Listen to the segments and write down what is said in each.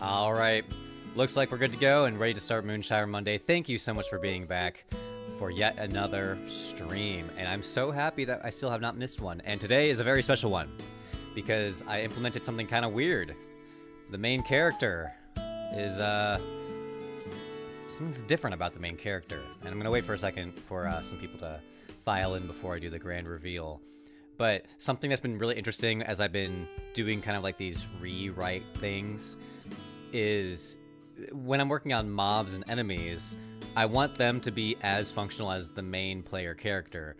All right. Looks like we're good to go and ready to start Moonshire Monday. Thank you so much for being back for yet another stream. And I'm so happy that I still have not missed one. And today is a very special one because I implemented something kind of weird. The main character is, something's different about the main character. And I'm going to wait for a second for some people to file in before I do the grand reveal. But something that's been really interesting as I've been doing kind of like these rewrite things is when I'm working on mobs and enemies, I want them to be as functional as the main player character.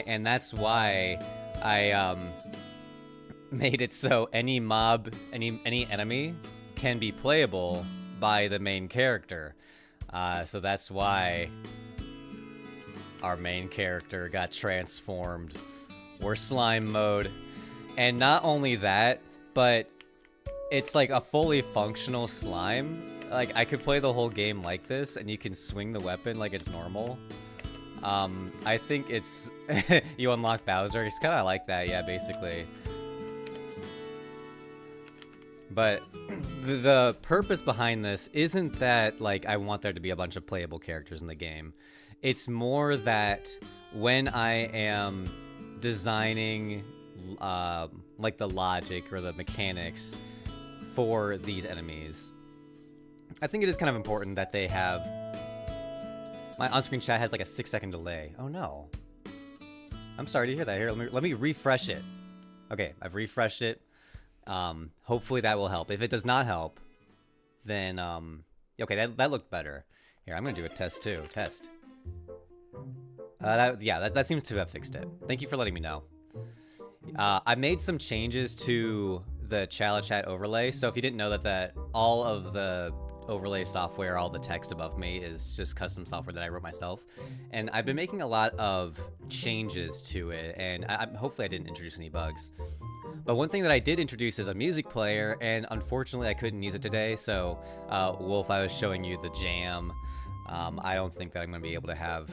And that's why I made it so any mob, any enemy can be playable by the main character. So that's why our main character got transformed. We're slime mode. And not only that, but it's like a fully functional slime. Like, I could play the whole game like this, and you can swing the weapon like it's normal. I think it's... you unlock Bowser. It's kind of like that, yeah, basically. But the purpose behind this isn't that, like, I want there to be a bunch of playable characters in the game. It's more that when I am designing, like, the logic or the mechanics for these enemies, I think it is kind of important that they have... My on-screen chat has like a 6-second delay. Oh no. I'm sorry to hear that. Here, let me refresh it. Okay, I've refreshed it. Hopefully that will help. If it does not help, then okay, that looked better. Here, I'm gonna do a test too. Test. That seems to have fixed it. Thank you for letting me know. I made some changes to the chat overlay. So if you didn't know that all of the overlay software, all the text above me is just custom software that I wrote myself. And I've been making a lot of changes to it, and hopefully I didn't introduce any bugs. But one thing that I did introduce is a music player, and unfortunately I couldn't use it today, so Wolf, I was showing you the jam. I don't think that I'm going to be able to have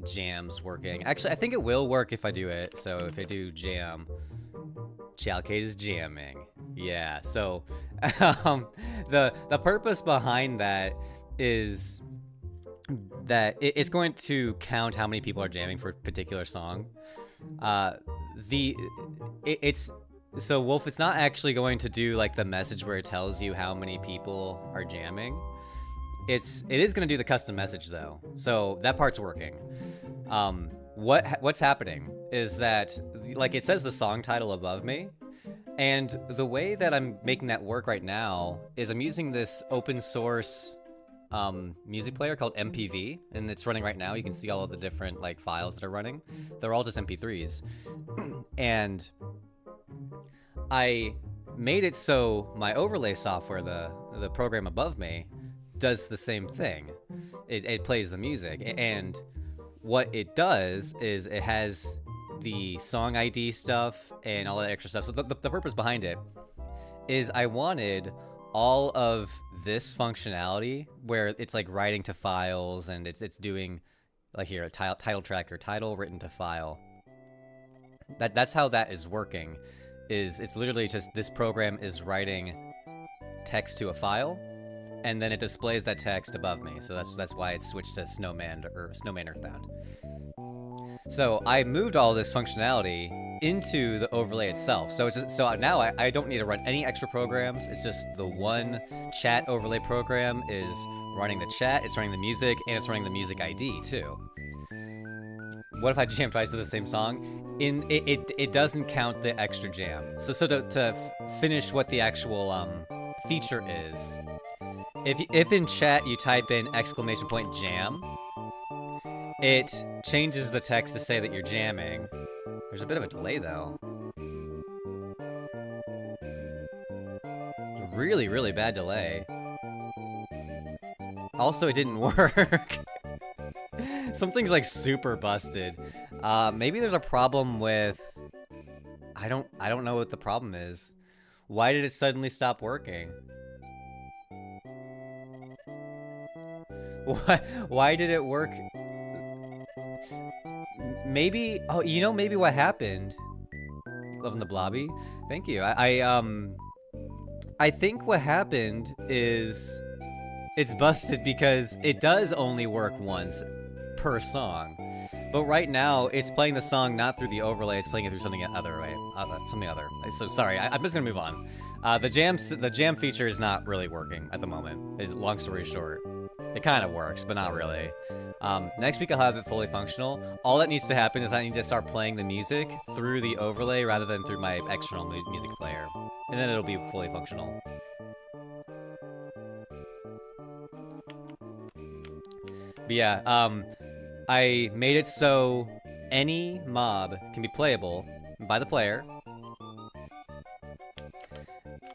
jams working. Actually, I think it will work if I do it, so if I do jam... Chalcade is jamming. Yeah, so the purpose behind that is that it's going to count how many people are jamming for a particular song. So Wolf, it's not actually going to do like the message where it tells you how many people are jamming. It is going to do the custom message though, so that part's working. What's happening is that, like, it says the song title above me, and the way that I'm making that work right now is I'm using this open source music player called MPV, and it's running right now. You can see all of the different like files that are running. They're all just MP3s, and I made it so my overlay software, the program above me, does the same thing. It plays the music, and what it does is it has the song ID stuff and all that extra stuff. So the purpose behind it is I wanted all of this functionality where it's like writing to files, and it's doing like here a title tracker, title written to file. That's how that is working. It's literally just this program is writing text to a file, and then it displays that text above me. So that's why it's switched to Snowman Earthbound. So I moved all this functionality into the overlay itself. So now I don't need to run any extra programs. It's just the one chat overlay program is running the chat, it's running the music, and it's running the music ID too. What if I jam twice to the same song? It doesn't count the extra jam. So to finish what the actual feature is, if in chat you type in !jam, it changes the text to say that you're jamming. There's a bit of a delay though. Really, really bad delay. Also, it didn't work. Something's like super busted. Maybe there's a problem with... I don't know what the problem is. Why did it suddenly stop working? Why did it work? Maybe, oh, you know, maybe what happened. Loving the blobby. Thank you. I think what happened is it's busted because it does only work once per song. But right now, it's playing the song not through the overlay, it's playing it through something other way. Something other. So sorry, I'm just gonna move on. The jam feature is not really working at the moment. Long story short. It kind of works, but not really. Next week I'll have it fully functional. All that needs to happen is I need to start playing the music through the overlay rather than through my external music player. And then it'll be fully functional. But yeah, I made it so any mob can be playable by the player.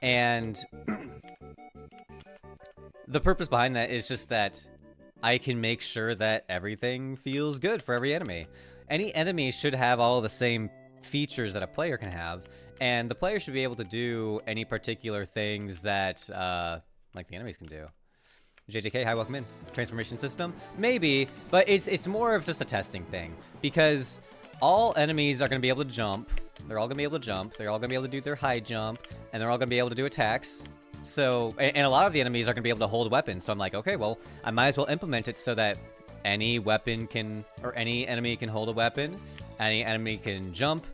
And the purpose behind that is just that I can make sure that everything feels good for every enemy. Any enemy should have all the same features that a player can have, and the player should be able to do any particular things that, like the enemies can do. JJK, hi, welcome in. Transformation system? Maybe, but it's more of just a testing thing, because all enemies are going to be able to jump. They're all going to be able to jump. They're all going to be able to do their high jump, and they're all going to be able to do attacks. So, and a lot of the enemies are going to be able to hold weapons. So I'm like, okay, well, I might as well implement it so that any weapon can, or any enemy can hold a weapon, any enemy can jump,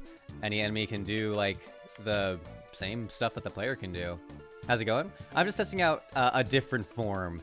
any enemy can do like the same stuff that the player can do. How's it going? I'm just testing out a different form.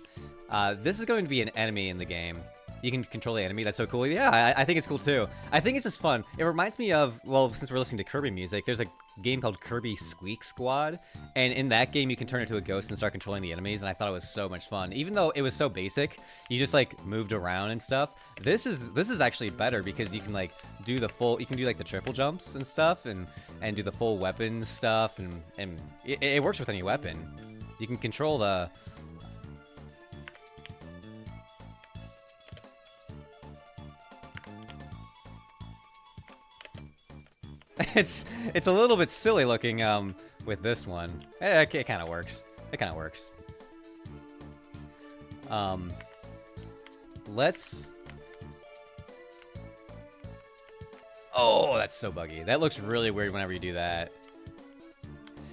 This is going to be an enemy in the game. You can control the enemy. That's so cool. Yeah, I think it's cool too. I think it's just fun. It reminds me of, well, since we're listening to Kirby music, there's a game called Kirby Squeak Squad. And in that game, you can turn into a ghost and start controlling the enemies. And I thought it was so much fun. Even though it was so basic, you just like moved around and stuff. This is actually better because you can like do the full, you can do like the triple jumps and stuff and do the full weapon stuff. And it works with any weapon. You can control the... It's a little bit silly looking with this one. It kind of works. It kind of works. Let's... Oh, that's so buggy. That looks really weird whenever you do that.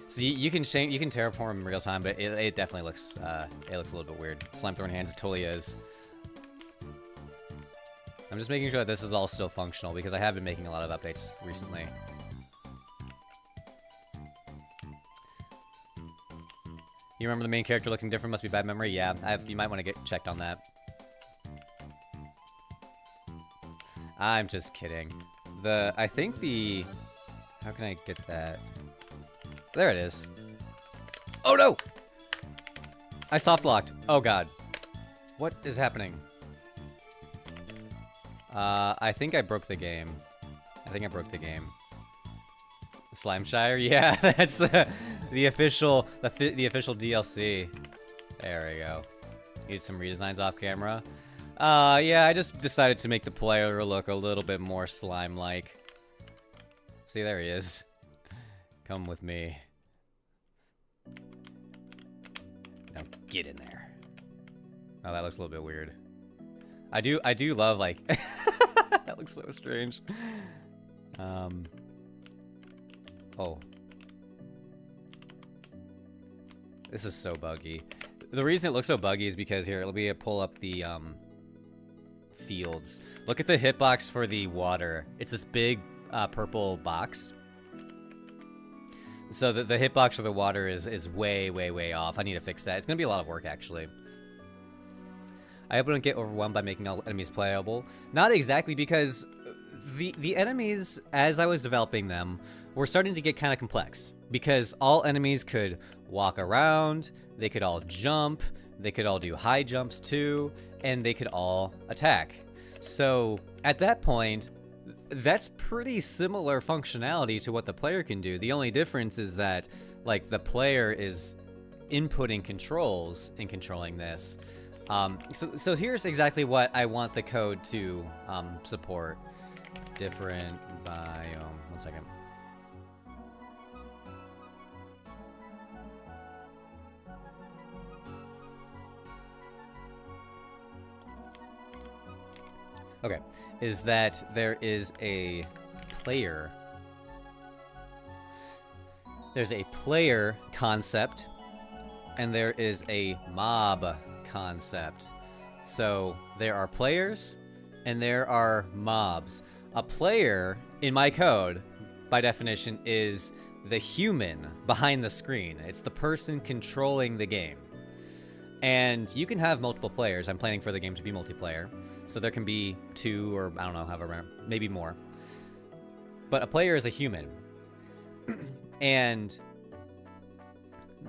So you can terraform in real time, but it definitely looks a little bit weird. Slime throwing hands, it totally is. I'm just making sure that this is all still functional because I have been making a lot of updates recently. You remember the main character looking different? Must be bad memory? Yeah, you might want to get checked on that. I'm just kidding. I think the... How can I get that? There it is. Oh no! I soft locked. Oh god. What is happening? I think I broke the game. Slimeshire? Yeah, that's the official DLC. There we go. Need some redesigns off camera. Yeah, I just decided to make the player look a little bit more slime-like. See, there he is. Come with me. Now get in there. Oh, that looks a little bit weird. I do love, like... That looks so strange. Oh. This is so buggy. The reason it looks so buggy is because, here, let me pull up the, fields. Look at the hitbox for the water. It's this big, purple box. So the hitbox for the water is way, way, way off. I need to fix that. It's gonna be a lot of work, actually. I hope I don't get overwhelmed by making all enemies playable. Not exactly, because the enemies, as I was developing them, were starting to get kind of complex. Because all enemies could walk around, they could all jump, they could all do high jumps too, and they could all attack. So at that point, that's pretty similar functionality to what the player can do. The only difference is that, like, the player is inputting controls and controlling this. So here's exactly what I want the code to support. Different biome. 1 second. Okay, is that there is a player. There's a player concept and there is a mob concept. So there are players and there are mobs. A player in my code, by definition, is the human behind the screen. It's the person controlling the game. And you can have multiple players. I'm planning for the game to be multiplayer. So there can be 2 or, I don't know, however, maybe more. But a player is a human. And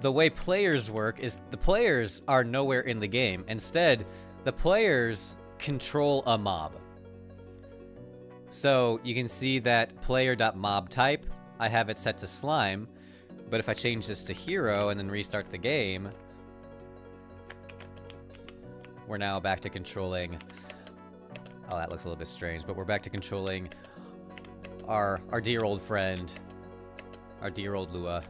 the way players work is the players are nowhere in the game. Instead, the players control a mob. So you can see that player.mobType, I have it set to slime, but if I change this to hero and then restart the game, we're now back to controlling, oh, that looks a little bit strange, but we're back to controlling our dear old friend, our dear old Lua.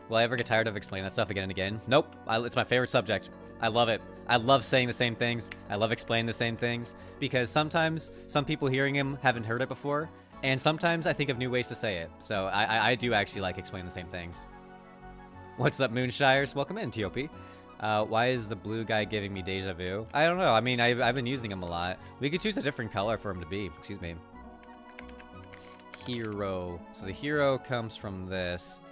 Will I ever get tired of explaining that stuff again and again? Nope. It's my favorite subject. I love it. I love saying the same things. I love explaining the same things. Because sometimes some people hearing him haven't heard it before. And sometimes I think of new ways to say it. So I do actually like explaining the same things. What's up, Moonshires? Welcome in, TOP. Why is the blue guy giving me deja vu? I don't know. I mean, I've been using him a lot. We could choose a different color for him to be. Excuse me. Hero. So the hero comes from this.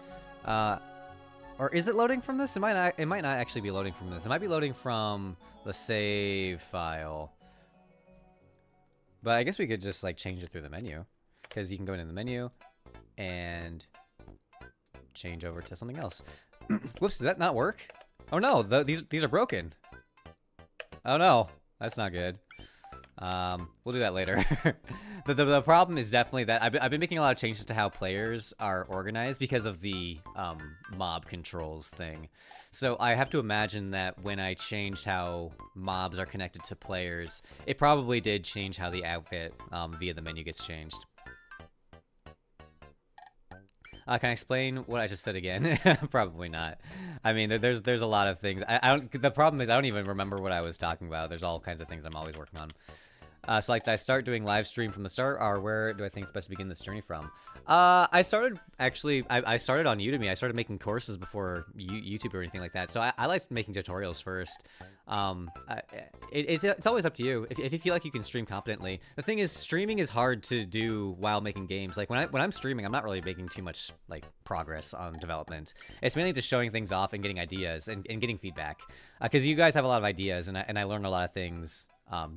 Or is it loading from this? It might not actually be loading from this. It might be loading from the save file. But I guess we could just like change it through the menu, because you can go into the menu and change over to something else. Whoops, did that not work? Oh no, these are broken. Oh no, that's not good. We'll do that later. The problem is definitely that I've been making a lot of changes to how players are organized because of the mob controls thing. So I have to imagine that when I changed how mobs are connected to players, it probably did change how the outfit via the menu gets changed. Can I explain what I just said again? Probably not. I mean, there's a lot of things. The problem is I don't even remember what I was talking about. There's all kinds of things I'm always working on. So like, did I start doing live stream from the start, or where do I think it's best to begin this journey from? I started on Udemy. I started making courses before YouTube or anything like that. So I like making tutorials first. It's always up to you. If you feel like you can stream competently. The thing is, streaming is hard to do while making games. Like when I'm streaming, I'm not really making too much like progress on development. It's mainly just showing things off and getting ideas and getting feedback. Because you guys have a lot of ideas, and I learn a lot of things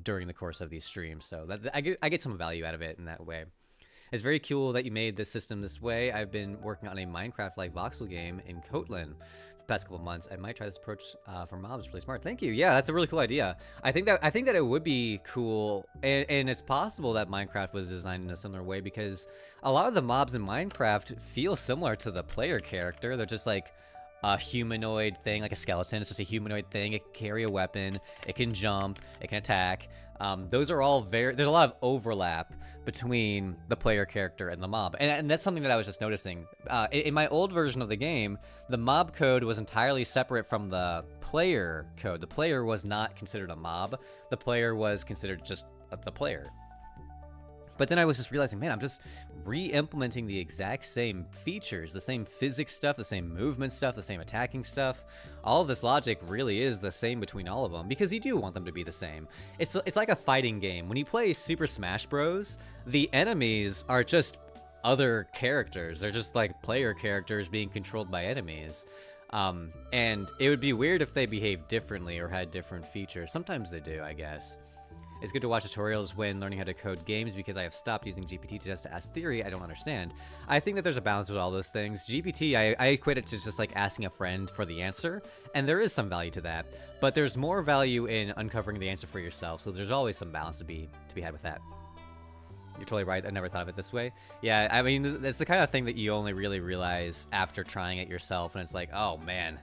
during the course of these streams, so I get some value out of it in that way. It's very cool that you made this system this way. I've been working on a Minecraft-like voxel game in Kotlin for the past couple of months. I might try this approach for mobs. It's really smart. Thank you. Yeah, that's a really cool idea. I think that it would be cool, and it's possible that Minecraft was designed in a similar way, because a lot of the mobs in Minecraft feel similar to the player character. They're just like a humanoid thing, like a skeleton. It's just a humanoid thing. It can carry a weapon. It can jump. It can attack. Those are all there's a lot of overlap between the player character and the mob. And that's something that I was just noticing. In my old version of the game, the mob code was entirely separate from the player code. The player was not considered a mob. The player was considered just the player. But then I was just realizing, man, I'm just re-implementing the exact same features, the same physics stuff, the same movement stuff, the same attacking stuff. All of this logic really is the same between all of them, because you do want them to be the same. It's like a fighting game. When you play Super Smash Bros., the enemies are just other characters. They're just like player characters being controlled by enemies. And it would be weird if they behaved differently or had different features. Sometimes they do, I guess. It's good to watch tutorials when learning how to code games, because I have stopped using GPT just to ask theory I don't understand. I think that there's a balance with all those things. GPT, I equate it to just like asking a friend for the answer, and there is some value to that. But there's more value in uncovering the answer for yourself, so there's always some balance to be had with that. You're totally right. I never thought of it this way. Yeah, I mean, it's the kind of thing that you only really realize after trying it yourself, and it's like, oh man,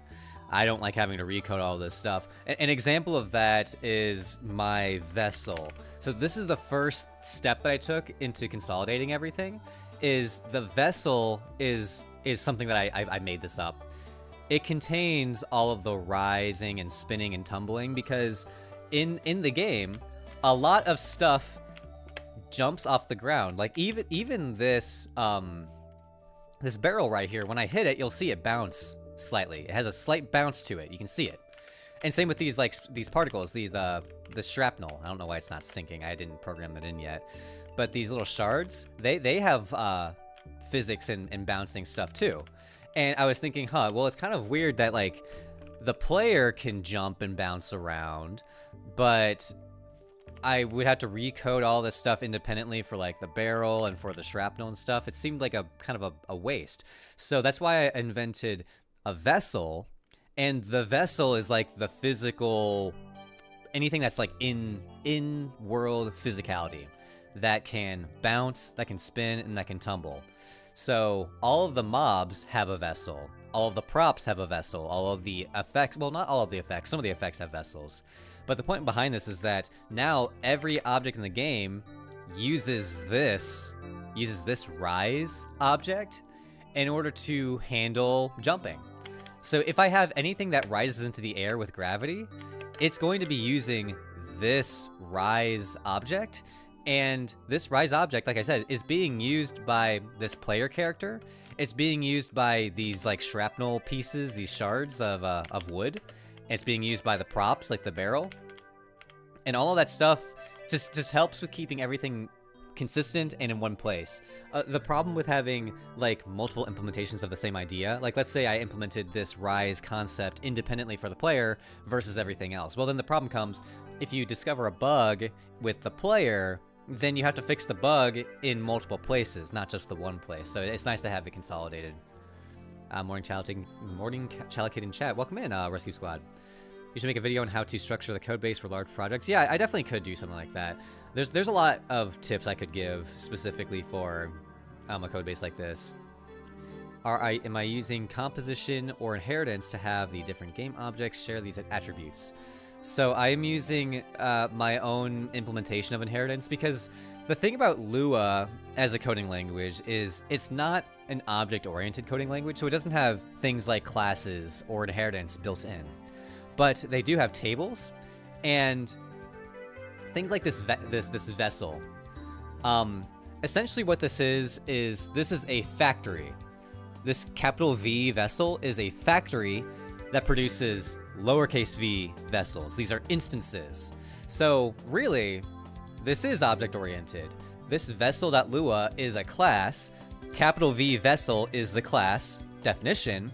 I don't like having to recode all this stuff. An example of that is my vessel. So this is the first step that I took into consolidating everything. Is the vessel is something that I made this up. It contains all of the rising and spinning and tumbling, because in the game, a lot of stuff jumps off the ground. Like even this this barrel right here, when I hit it, you'll see it bounce slightly. It has a slight bounce to it. You can see it. And same with these, like, these particles, these, the shrapnel. I don't know why it's not syncing. I didn't program it in yet. But these little shards, they have physics and bouncing stuff too. And I was thinking, well, it's kind of weird that, like, the player can jump and bounce around, but I would have to recode all this stuff independently for, like, the barrel and for the shrapnel and stuff. It seemed like a kind of a waste. So that's why I invented a vessel. And the vessel is like the physical, anything that's like in world physicality that can bounce, that can spin, and that can tumble. So all of the mobs have a vessel. All of the props have a vessel. All of the effects, well, not all of the effects. Some of the effects have vessels. But the point behind this is that now every object in the game uses this rise object in order to handle jumping. So if I have anything that rises into the air with gravity, it's going to be using this rise object. And this rise object, like I said, is being used by this player character. It's being used by these, like, shrapnel pieces, these shards of wood. It's being used by the props, like the barrel. And all of that stuff just helps with keeping everything consistent and in one place. The problem with having, like, multiple implementations of the same idea, like, let's say I implemented this rise concept independently for the player versus everything else. Well, then the problem comes if you discover a bug with the player, then you have to fix the bug in multiple places, not just the one place. So it's nice to have it consolidated. Morning Child Kid in chat. Welcome in, Rescue Squad. You should make a video on how to structure the code base for large projects. Yeah, I definitely could do something like that. There's a lot of tips I could give specifically for a code base like this. Am I using composition or inheritance to have the different game objects share these attributes? So I am using my own implementation of inheritance, because the thing about Lua as a coding language is it's not an object-oriented coding language, so it doesn't have things like classes or inheritance built in. But they do have tables and things like this vessel. Essentially what this is a factory. This capital V vessel is a factory that produces lowercase v vessels. These are instances. So really, this is object-oriented. This vessel.lua is a class. Capital V vessel is the class definition.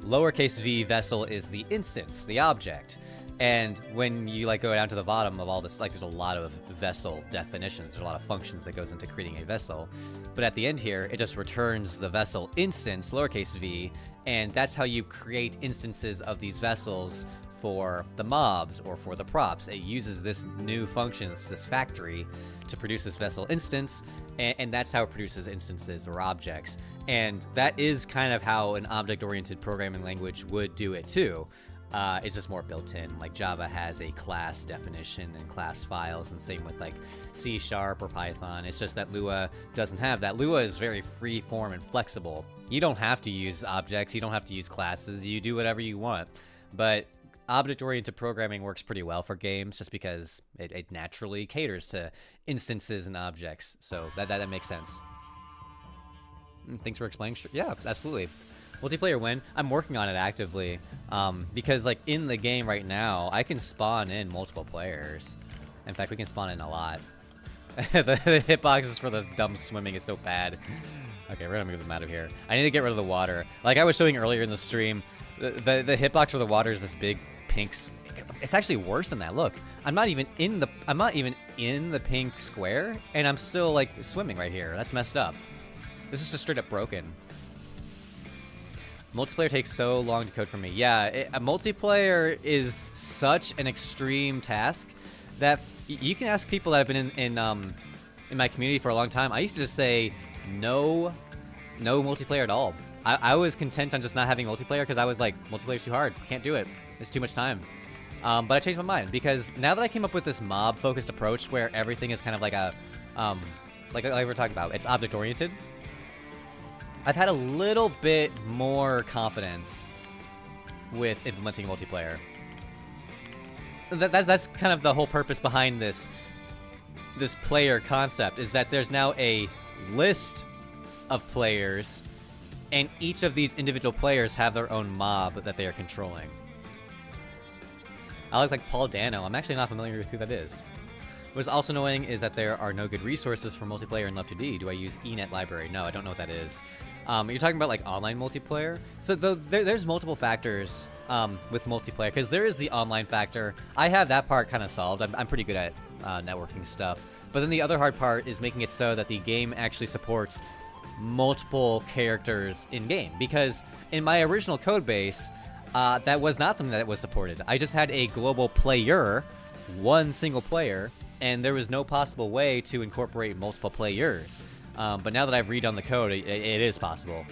Lowercase v vessel is the instance, the object. And when you, like, go down to the bottom of all this, like, there's a lot of vessel definitions. There's a lot of functions that goes into creating a vessel. But at the end here, it just returns the vessel instance, lowercase v, and that's how you create instances of these vessels for the mobs or for the props. It uses this new function, this factory, to produce this vessel instance, and that's how it produces instances or objects. And that is kind of how an object-oriented programming language would do it too. It's just more built in. Like, Java has a class definition and class files, and same with, like, C# or Python. It's just that Lua doesn't have that. Lua is very free form and flexible. You don't have to use objects, you don't have to use classes, you do whatever you want. But object-oriented programming works pretty well for games just because it naturally caters to instances and objects. So that makes sense. Thanks for explaining. Yeah, absolutely. Multiplayer win. I'm working on it actively because, like, in the game right now, I can spawn in multiple players. In fact, we can spawn in a lot. the hitboxes for the dumb swimming is so bad. Okay, we're gonna move them out of here. I need to get rid of the water. Like I was showing earlier in the stream, the hitbox for the water is this big pink. It's actually worse than that. Look, I'm not even in the pink square, and I'm still, like, swimming right here. That's messed up. This is just straight up broken. Multiplayer takes so long to code for me. Yeah, a multiplayer is such an extreme task that you can ask people that have been in my community for a long time. I used to just say no multiplayer at all. I was content on just not having multiplayer because I was like, multiplayer's too hard. Can't do it. It's too much time. But I changed my mind because now that I came up with this mob-focused approach where everything is kind of like a, like we were talking about, it's object-oriented. I've had a little bit more confidence with implementing multiplayer. That's kind of the whole purpose behind this player concept, is that there's now a list of players and each of these individual players have their own mob that they are controlling. I look like Paul Dano. I'm actually not familiar with who that is. What's also annoying is that there are no good resources for multiplayer in Love2D. Do I use eNet library? No, I don't know what that is. You're talking about like online multiplayer? So there's multiple factors with multiplayer, because there is the online factor. I have that part kind of solved. I'm pretty good at networking stuff. But then the other hard part is making it so that the game actually supports multiple characters in-game. Because in my original code base, that was not something that was supported. I just had a global player, one single player, and there was no possible way to incorporate multiple players. But now that I've redone the code, it is possible.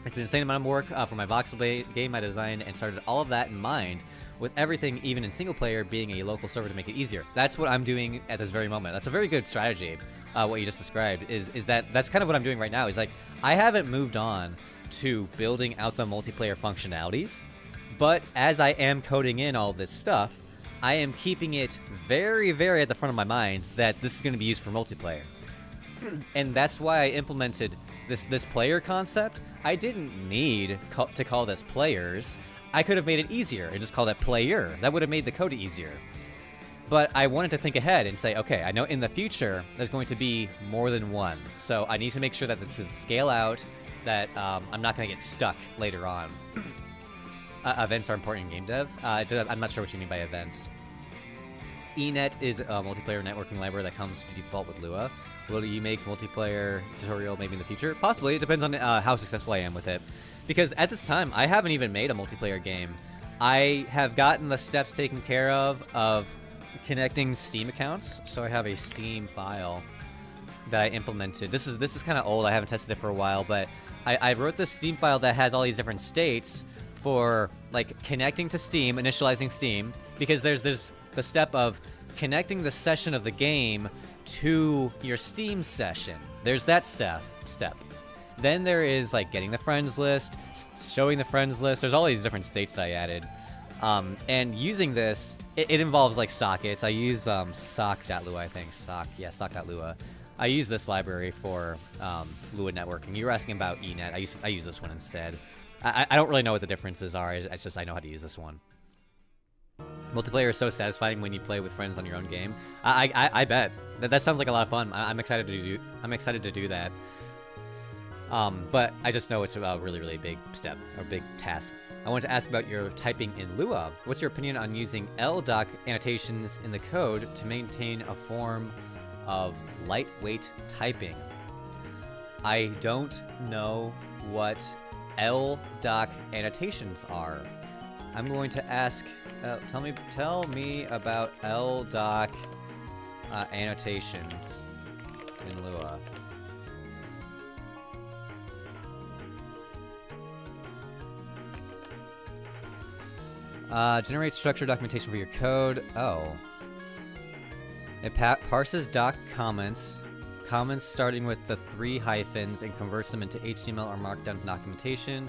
It's an insane amount of work for my voxel game I designed and started all of that in mind, with everything, even in single player, being a local server to make it easier. That's what I'm doing at this very moment. That's a very good strategy, what you just described, is that's kind of what I'm doing right now. Is like, I haven't moved on to building out the multiplayer functionalities, but as I am coding in all this stuff, I am keeping it very, very at the front of my mind that this is going to be used for multiplayer. And that's why I implemented this player concept. I didn't need to call this players. I could have made it easier and just called it player. That would have made the code easier. But I wanted to think ahead and say, okay, I know in the future there's going to be more than one. So I need to make sure that this can scale out, that I'm not going to get stuck later on. Events are important in game dev. I'm not sure what you mean by events. eNet is a multiplayer networking library that comes to default with Lua. Will you make multiplayer tutorial maybe in the future? Possibly. It depends on how successful I am with it. Because at this time, I haven't even made a multiplayer game. I have gotten the steps taken care of connecting Steam accounts. So I have a Steam file that I implemented. This is kind of old. I haven't tested it for a while, but I wrote this Steam file that has all these different states for like connecting to Steam, initializing Steam, because there's the step of connecting the session of the game to your Steam session. There's that step. Then there is like getting the friends list, showing the friends list. There's all these different states that I added. And using this, it involves like sockets. I use sock.lua, I think. Sock.lua. I use this library for Lua networking. You were asking about eNet. I use this one instead. I don't really know what the differences are. It's just I know how to use this one. Multiplayer is so satisfying when you play with friends on your own game. I bet that sounds like a lot of fun. I'm excited to do that. But I just know it's a really, really big step or big task. I want to ask about your typing in Lua. What's your opinion on using LDoc annotations in the code to maintain a form of lightweight typing? I don't know what LDoc annotations are. I'm going to ask. Tell me about LDoc annotations in Lua. Generate structured documentation for your code. Oh. It parses doc comments starting with the 3 hyphens and converts them into HTML or Markdown documentation.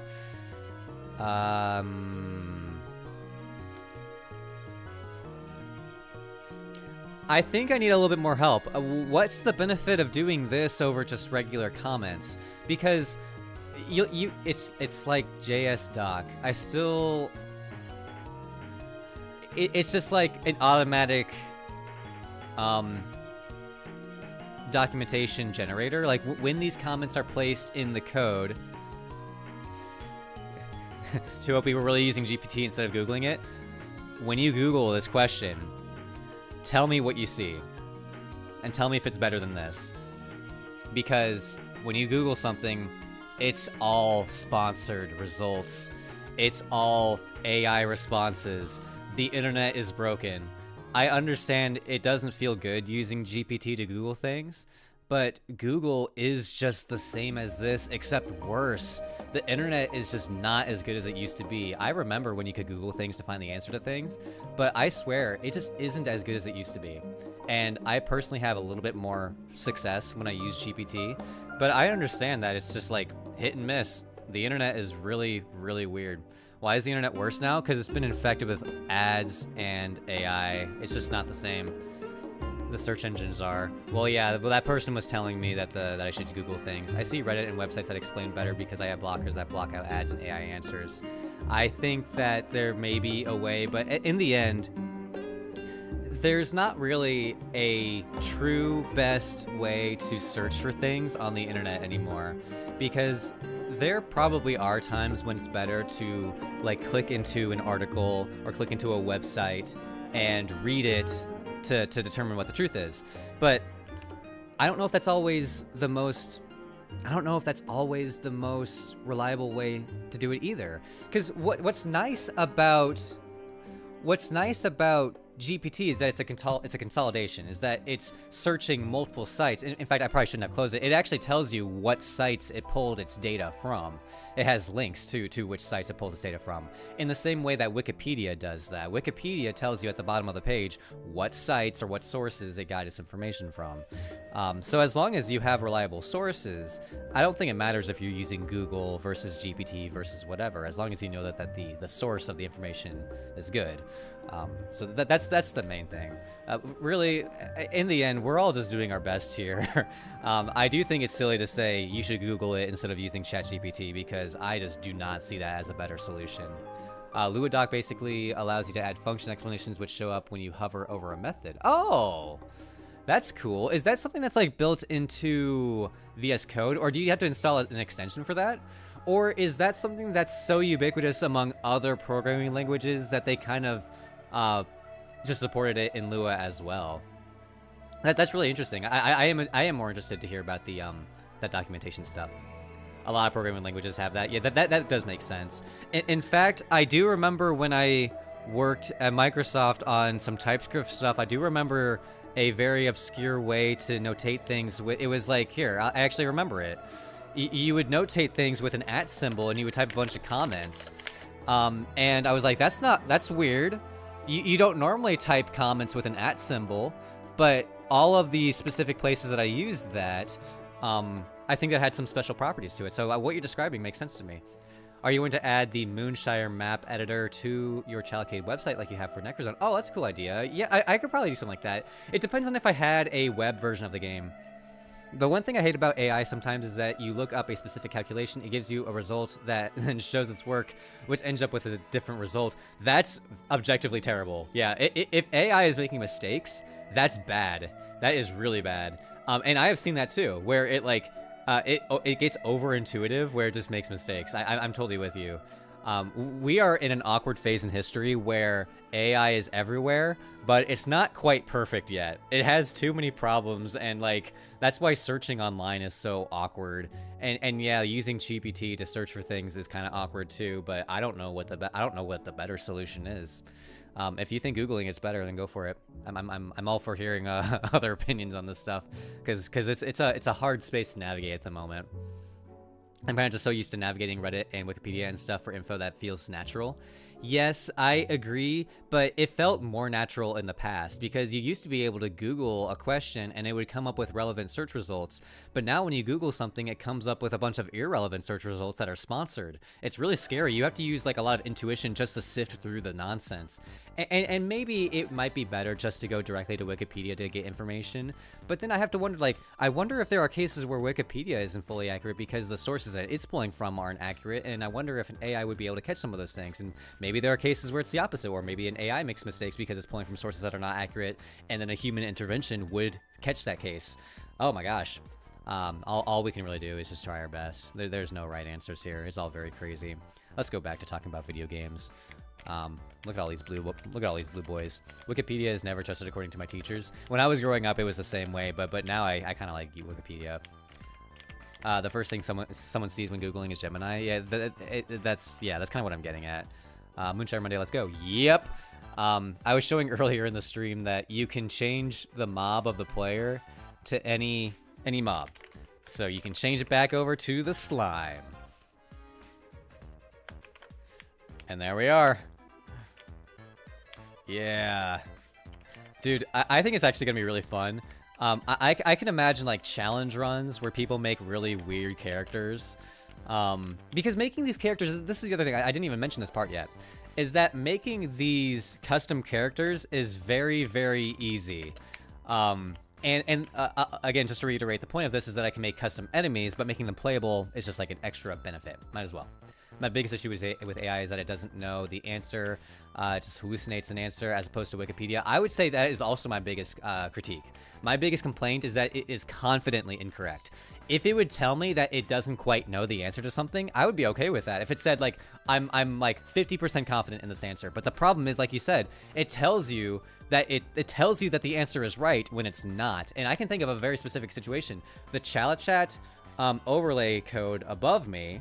I think I need a little bit more help. What's the benefit of doing this over just regular comments? Because it's like JS doc. It's just like an automatic documentation generator. Like when these comments are placed in the code. To hope we were really using GPT instead of Googling it. When you Google this question, tell me what you see. And tell me if it's better than this. Because when you Google something, it's all sponsored results. It's all AI responses. The internet is broken. I understand it doesn't feel good using GPT to Google things, but Google is just the same as this, except worse. The internet is just not as good as it used to be. I remember when you could Google things to find the answer to things, but I swear, it just isn't as good as it used to be. And I personally have a little bit more success when I use GPT, but I understand that it's just like hit and miss. The internet is really, really weird. Why is the internet worse now? Because it's been infected with ads and AI. It's just not the same. the search engines are. Well, yeah, well, that person was telling me that that I should Google things. I see Reddit and websites that explain better because I have blockers that block out ads and AI answers. I think that there may be a way, but in the end, there's not really a true best way to search for things on the internet anymore, because there probably are times when it's better to like click into an article or click into a website and read it to determine what the truth is. But I don't know if that's always the most reliable way to do it either. Because what's nice about GPT is that it's a consolidation, is that it's searching multiple sites. In fact, I probably shouldn't have closed it. It actually tells you what sites it pulled its data from. It has links to which sites it pulls its data from. In the same way that Wikipedia does that. Wikipedia tells you at the bottom of the page what sites or what sources it got its information from. So as long as you have reliable sources, I don't think it matters if you're using Google versus GPT versus whatever, as long as you know that the source of the information is good. So that's the main thing. Really, in the end, we're all just doing our best here. I do think it's silly to say you should Google it instead of using ChatGPT, because I just do not see that as a better solution. LuaDoc basically allows you to add function explanations which show up when you hover over a method. Oh, that's cool. Is that something that's like built into VS Code, or do you have to install an extension for that? Or is that something that's so ubiquitous among other programming languages that they kind of just supported it in Lua as well? That's really interesting. I am more interested to hear about the that documentation stuff. A lot of programming languages have that. Yeah, that does make sense. In fact, I do remember when I worked at Microsoft on some TypeScript stuff, I do remember a very obscure way to notate things. It was like, here, I actually remember it. You would notate things with an @ symbol, and you would type a bunch of comments. And I was like, that's weird. You don't normally type comments with an @ symbol, but all of the specific places that I used that, I think that had some special properties to it. So what you're describing makes sense to me. Are you going to add the Moonshire map editor to your Chalcade website like you have for Necrozone? Oh, that's a cool idea. Yeah, I could probably do something like that. It depends on if I had a web version of the game. The one thing I hate about AI sometimes is that you look up a specific calculation, it gives you a result that then shows its work, which ends up with a different result. That's objectively terrible. Yeah, if AI is making mistakes, that's bad. That is really bad. And I have seen that too, where it like, it gets over-intuitive, where it just makes mistakes. I'm totally with you. We are in an awkward phase in history where AI is everywhere, but it's not quite perfect yet. It has too many problems, and like that's why searching online is so awkward. And yeah, using GPT to search for things is kind of awkward too. But I don't know what the better solution is. If you think Googling is better, then go for it. I'm all for hearing other opinions on this stuff, because it's a hard space to navigate at the moment. I'm kind of just so used to navigating Reddit and Wikipedia and stuff for info that feels natural. Yes, I agree, but it felt more natural in the past because you used to be able to Google a question and it would come up with relevant search results. But now when you Google something, it comes up with a bunch of irrelevant search results that are sponsored. It's really scary. You have to use like a lot of intuition just to sift through the nonsense. And maybe it might be better just to go directly to Wikipedia to get information. But then I have to wonder, like, I wonder if there are cases where Wikipedia isn't fully accurate because the sources that it's pulling from aren't accurate. And I wonder if an AI would be able to catch some of those things. And maybe there are cases where it's the opposite, or maybe an AI makes mistakes because it's pulling from sources that are not accurate, and then a human intervention would catch that case. Oh my gosh. All we can really do is just try our best. There's no right answers here. It's all very crazy. Let's go back to talking about video games. Look at all these blue boys. Wikipedia is never trusted according to my teachers. When I was growing up, it was the same way, but now I kind of like Wikipedia. The first thing someone sees when Googling is Gemini. Yeah, that's kind of what I'm getting at. Moonshire Monday, let's go. Yep. I was showing earlier in the stream that you can change the mob of the player to any mob. So you can change it back over to the slime. And there we are. Yeah. Dude, I think it's actually going to be really fun. I can imagine like challenge runs where people make really weird characters. Because making these characters, this is the other thing, I didn't even mention this part yet, is that making these custom characters is very, very easy. Again, just to reiterate, the point of this is that I can make custom enemies, but making them playable is just like an extra benefit. Might as well. My biggest issue with AI is that it doesn't know the answer. It just hallucinates an answer as opposed to Wikipedia. I would say that is also my biggest critique. My biggest complaint is that it is confidently incorrect. If it would tell me that it doesn't quite know the answer to something, I would be okay with that. If it said, like, I'm like 50% confident in this answer. But the problem is, like you said, it tells you that it tells you that the answer is right when it's not. And I can think of a very specific situation. The Chat overlay code above me,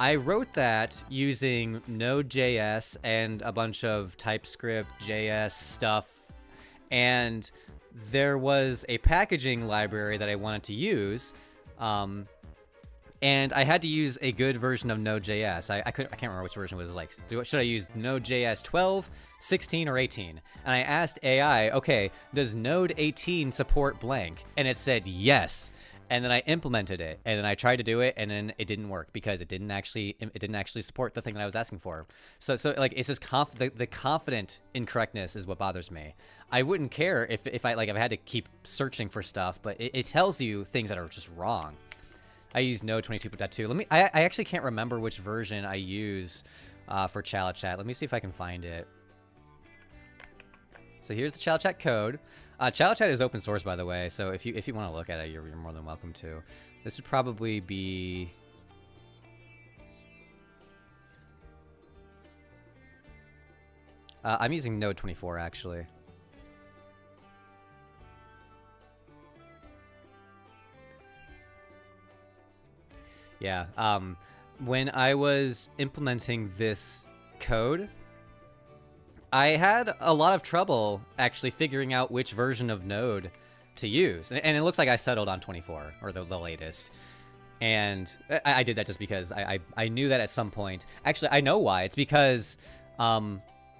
I wrote that using Node.js and a bunch of TypeScript, JS stuff. And there was a packaging library that I wanted to use. And I had to use a good version of Node.js. I can't remember which version it was like. Should I use Node.js 12, 16, or 18? And I asked AI, okay, does Node 18 support blank? And it said yes. And then I implemented it, and then I tried to do it, and then it didn't work because it didn't actually support the thing that I was asking for. So like it's just the confident incorrectness is what bothers me. I wouldn't care if I had to keep searching for stuff, but it tells you things that are just wrong. I use Node 22.2. I actually can't remember which version I use for Chat. Let me see if I can find it. So here's the Chat code. Chat is open source, by the way, so if you want to look at it, you're more than welcome to. This would probably be... I'm using Node 24, actually. Yeah, when I was implementing this code, I had a lot of trouble actually figuring out which version of Node to use. And it looks like I settled on 24, or the latest. And I did that just because I knew that at some point. Actually, I know why. It's because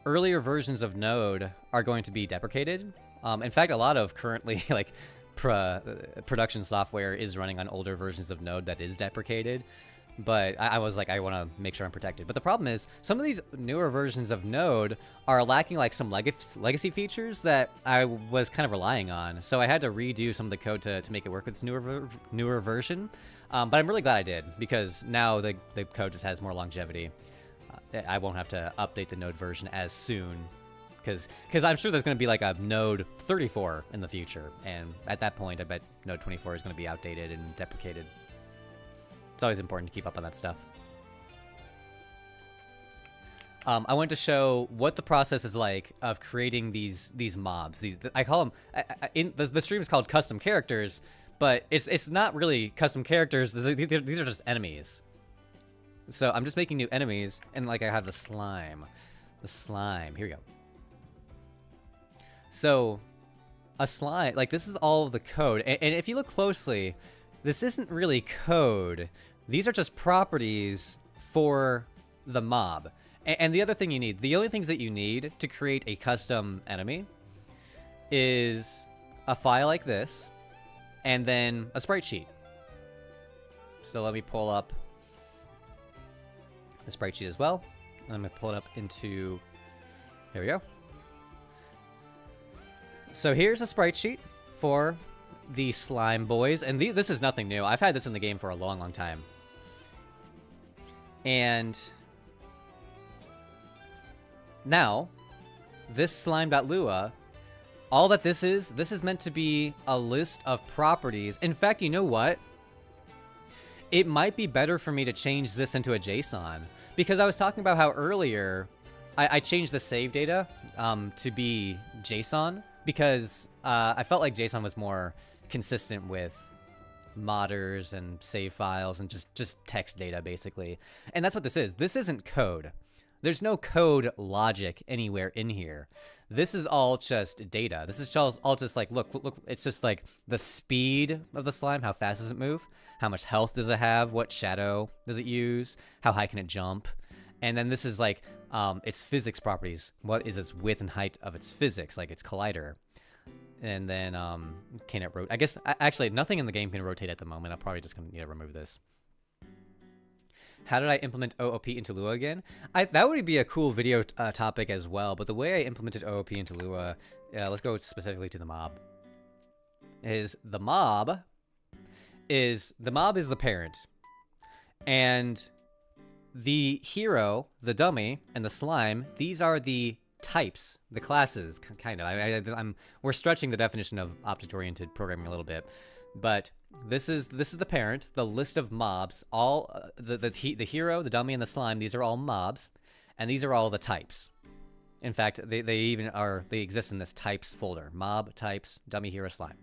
earlier versions of Node are going to be deprecated. In fact, a lot of currently like production software is running on older versions of Node that is deprecated. But I was like, I want to make sure I'm protected. But the problem is, some of these newer versions of Node are lacking like some legacy features that I was kind of relying on. So I had to redo some of the code to make it work with this newer version. But I'm really glad I did, because now the code just has more longevity. I won't have to update the Node version as soon, because I'm sure there's going to be like a Node 34 in the future. And at that point, I bet Node 24 is going to be outdated and deprecated. It's always important to keep up on that stuff. I wanted to show what the process is like of creating these mobs. I call them in the stream is called custom characters, but it's not really custom characters. These are just enemies. So I'm just making new enemies, and like I have the slime. Here we go. So a slime, like this is all the code, and if you look closely, this isn't really code. These are just properties for the mob. And the other thing you need, the only things that you need to create a custom enemy is a file like this, and then a sprite sheet. So let me pull up the sprite sheet as well. I'm gonna pull it up into, here we go. So here's a sprite sheet for the slime boys, and this is nothing new. I've had this in the game for a long, long time. And now, this slime.lua, all that this is meant to be a list of properties. In fact, you know what? It might be better for me to change this into a JSON, because I was talking about how earlier I changed the save data to be JSON, because I felt like JSON was more consistent with modders and save files and just text data, basically. And that's what this is. This isn't code. There's no code logic anywhere in here. This is all just data. This is all just like, look, it's just like the speed of the slime. How fast does it move? How much health does it have? What shadow does it use? How high can it jump? And then this is like its physics properties. What is its width and height of its physics, like its collider? And then can it rotate? I guess actually nothing in the game can rotate at the moment. I'm probably just gonna need to remove this. How did I implement OOP into Lua again? That would be a cool video topic as well. But the way I implemented OOP into Lua, let's go specifically to the mob. is the mob is the parent, and the hero, the dummy, and the slime, these are the types, the classes, kind of. We're stretching the definition of object-oriented programming a little bit, but this is the parent, the list of mobs. All the hero, the dummy, and the slime. These are all mobs, and these are all the types. In fact, they exist in this types folder: mob, types, dummy, hero, slime.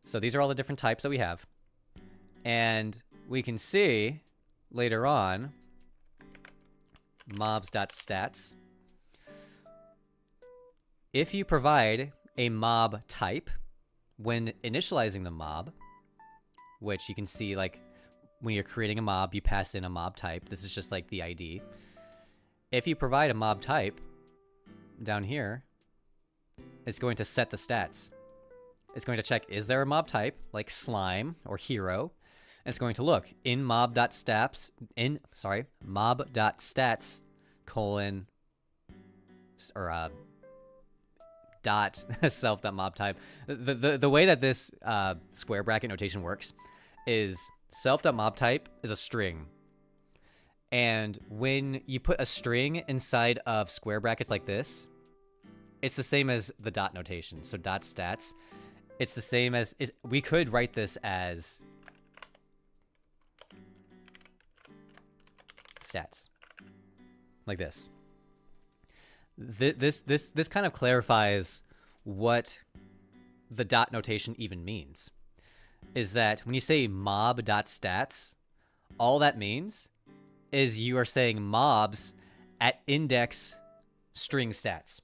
So these are all the different types that we have, and we can see later on mobs.stats. If you provide a mob type when initializing the mob, which you can see, like, when you're creating a mob, you pass in a mob type. This is just like the ID. If you provide a mob type down here, it's going to set the stats. It's going to check, is there a mob type like slime or hero? And it's going to look in mob.stats colon or dot self.mob type. The way that this square bracket notation works is self.mob type is a string. And when you put a string inside of square brackets like this, it's the same as the dot notation. So dot stats, it's the same as, we could write this as stats, like this. This kind of clarifies what the dot notation even means. Is that when you say mob.stats, all that means is you are saying mobs at index string stats.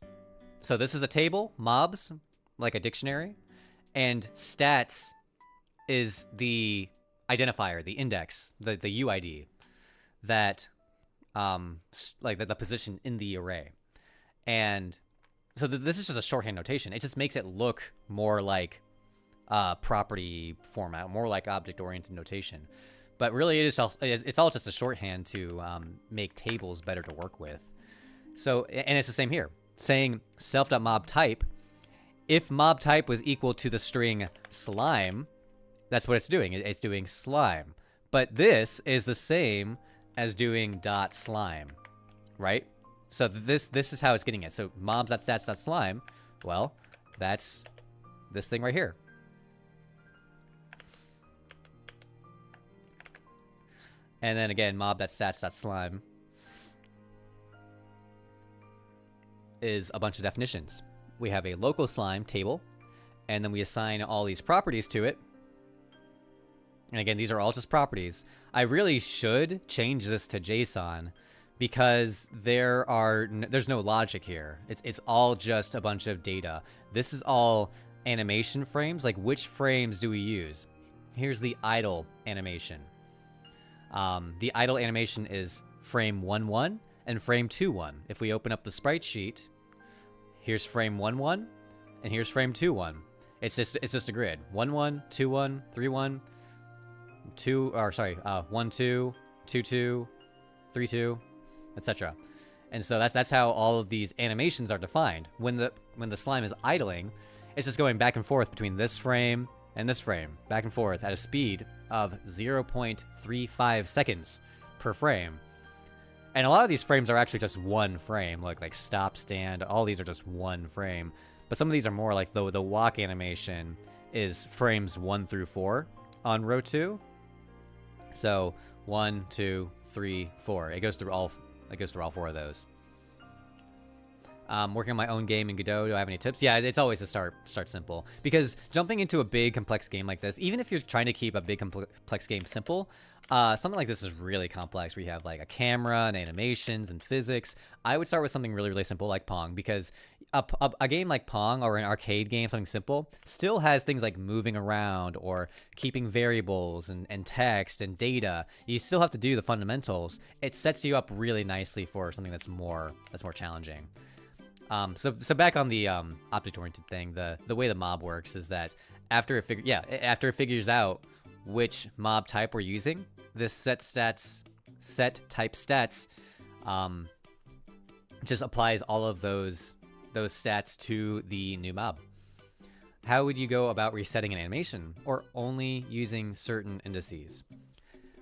So this is a table, mobs, like a dictionary, and stats is the identifier, the index, the UID that like the position in the array. And so this is just a shorthand notation. It just makes it look more like property format, more like object-oriented notation. But really, it's all just a shorthand to make tables better to work with. So, and it's the same here. Saying self.mob type, if mob type was equal to the string slime, that's what it's doing. It's doing slime. But this is the same as doing dot slime, right? So this is how it's getting it. So mobs.stats.slime, well, that's this thing right here. And then again, mob.stats.slime is a bunch of definitions. We have a local slime table, and then we assign all these properties to it. And again, these are all just properties. I really should change this to JSON because there's no logic here. It's all just a bunch of data. This is all animation frames. Like, which frames do we use? Here's the idle animation. The idle animation is frame 1-1 and frame 2-1. If we open up the sprite sheet, here's frame 1-1 and here's frame 2-1. It's just a grid. 1-1, 2-1, 3-1, 1-2, 2-2, 3-2, etc. And so that's how all of these animations are defined. When the slime is idling, it's just going back and forth between this frame and this frame, back and forth at a speed of 0.35 seconds per frame. And a lot of these frames are actually just one frame, like stop, stand, all these are just one frame. But some of these are more like the walk animation is frames 1 through 4 on row 2. So 1, 2, 3, 4. It goes through all 4 of those. Working on my own game in Godot. Do I have any tips? Yeah, it's always to start simple, because jumping into a big complex game like this, even if you're trying to keep a big complex game simple, something like this is really complex where you have like a camera and animations and physics. I would start with something really, really simple like Pong, because a game like Pong or an arcade game, something simple, still has things like moving around or keeping variables and text and data. You still have to do the fundamentals. It sets you up really nicely for something that's more challenging. So back on the object-oriented thing, the way the mob works is that after it figures out which mob type we're using, this set type stats just applies all of those stats to the new mob. How would you go about resetting an animation or only using certain indices?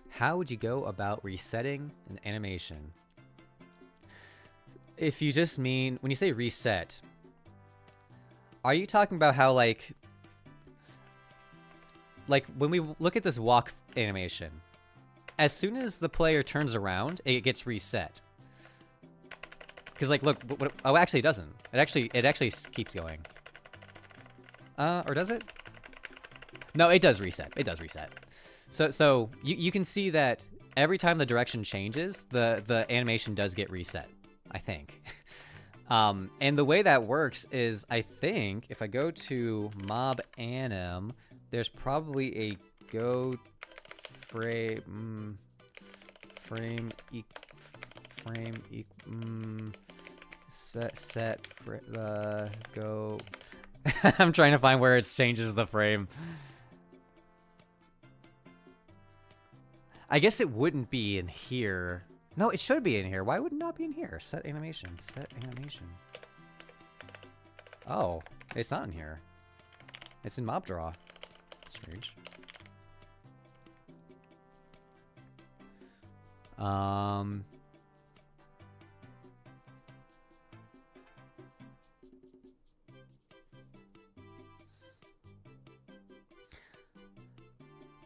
How would you go about resetting an animation? If you just mean, when you say reset, are you talking about how like when we look at this walk animation, as soon as the player turns around, it gets reset? Because like, look, oh, actually it doesn't. It actually keeps going. Or does it? No, it does reset. It does reset. So you can see that every time the direction changes, the animation does get reset, I think. And the way that works is, I think, if I go to mob anim, there's probably a go frame set go. I'm trying to find where it changes the frame. I guess it wouldn't be in here. No, it should be in here. Why would it not be in here? Set animation. Set animation. Oh, it's not in here. It's in mob draw. Strange.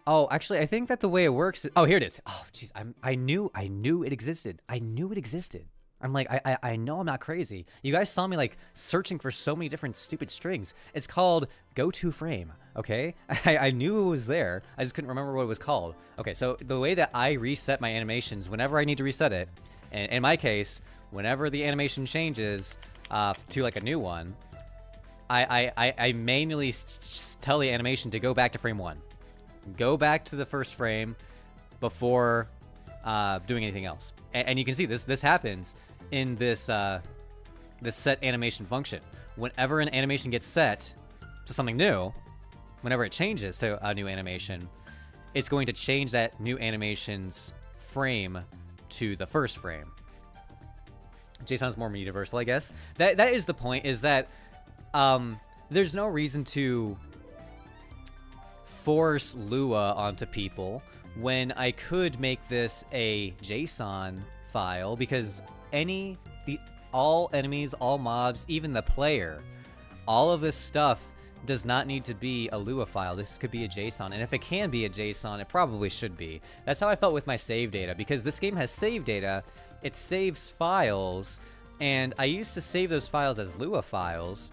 Oh, actually, I think that the way it works. Oh, here it is. Oh, jeez, I knew it existed. I knew it existed. I'm like, I know I'm not crazy. You guys saw me like searching for so many different stupid strings. It's called go to frame. Okay, I knew it was there. I just couldn't remember what it was called. Okay, so the way that I reset my animations, whenever I need to reset it, and in my case, whenever the animation changes to like a new one, I manually tell the animation to go back to frame 1. Go back to the first frame before doing anything else. And you can see this happens in this this set animation function. Whenever an animation gets set to something new, whenever it changes to a new animation, it's going to change that new animation's frame to the first frame. JSON's more universal, I guess. That is the point, is that there's no reason to force Lua onto people when I could make this a JSON file, because all enemies, all mobs, even the player, all of this stuff does not need to be a Lua file. This could be a JSON, and if it can be a JSON, it probably should be. That's how I felt with my save data, because this game has save data. It saves files, and I used to save those files as Lua files,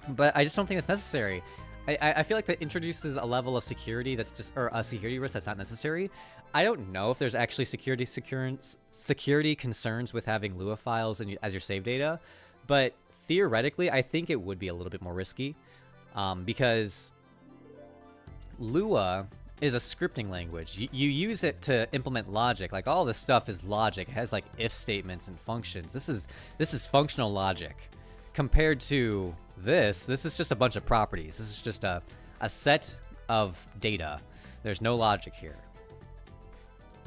but I just don't think it's necessary. I feel like that introduces a level of security that's just, or a security risk that's not necessary. I don't know if there's actually security concerns with having Lua files as your save data, but theoretically, I think it would be a little bit more risky, because Lua is a scripting language. You use it to implement logic. Like, all this stuff is logic. It has like if statements and functions. This is functional logic. Compared to this is just a bunch of properties. This is just a set of data. There's no logic here.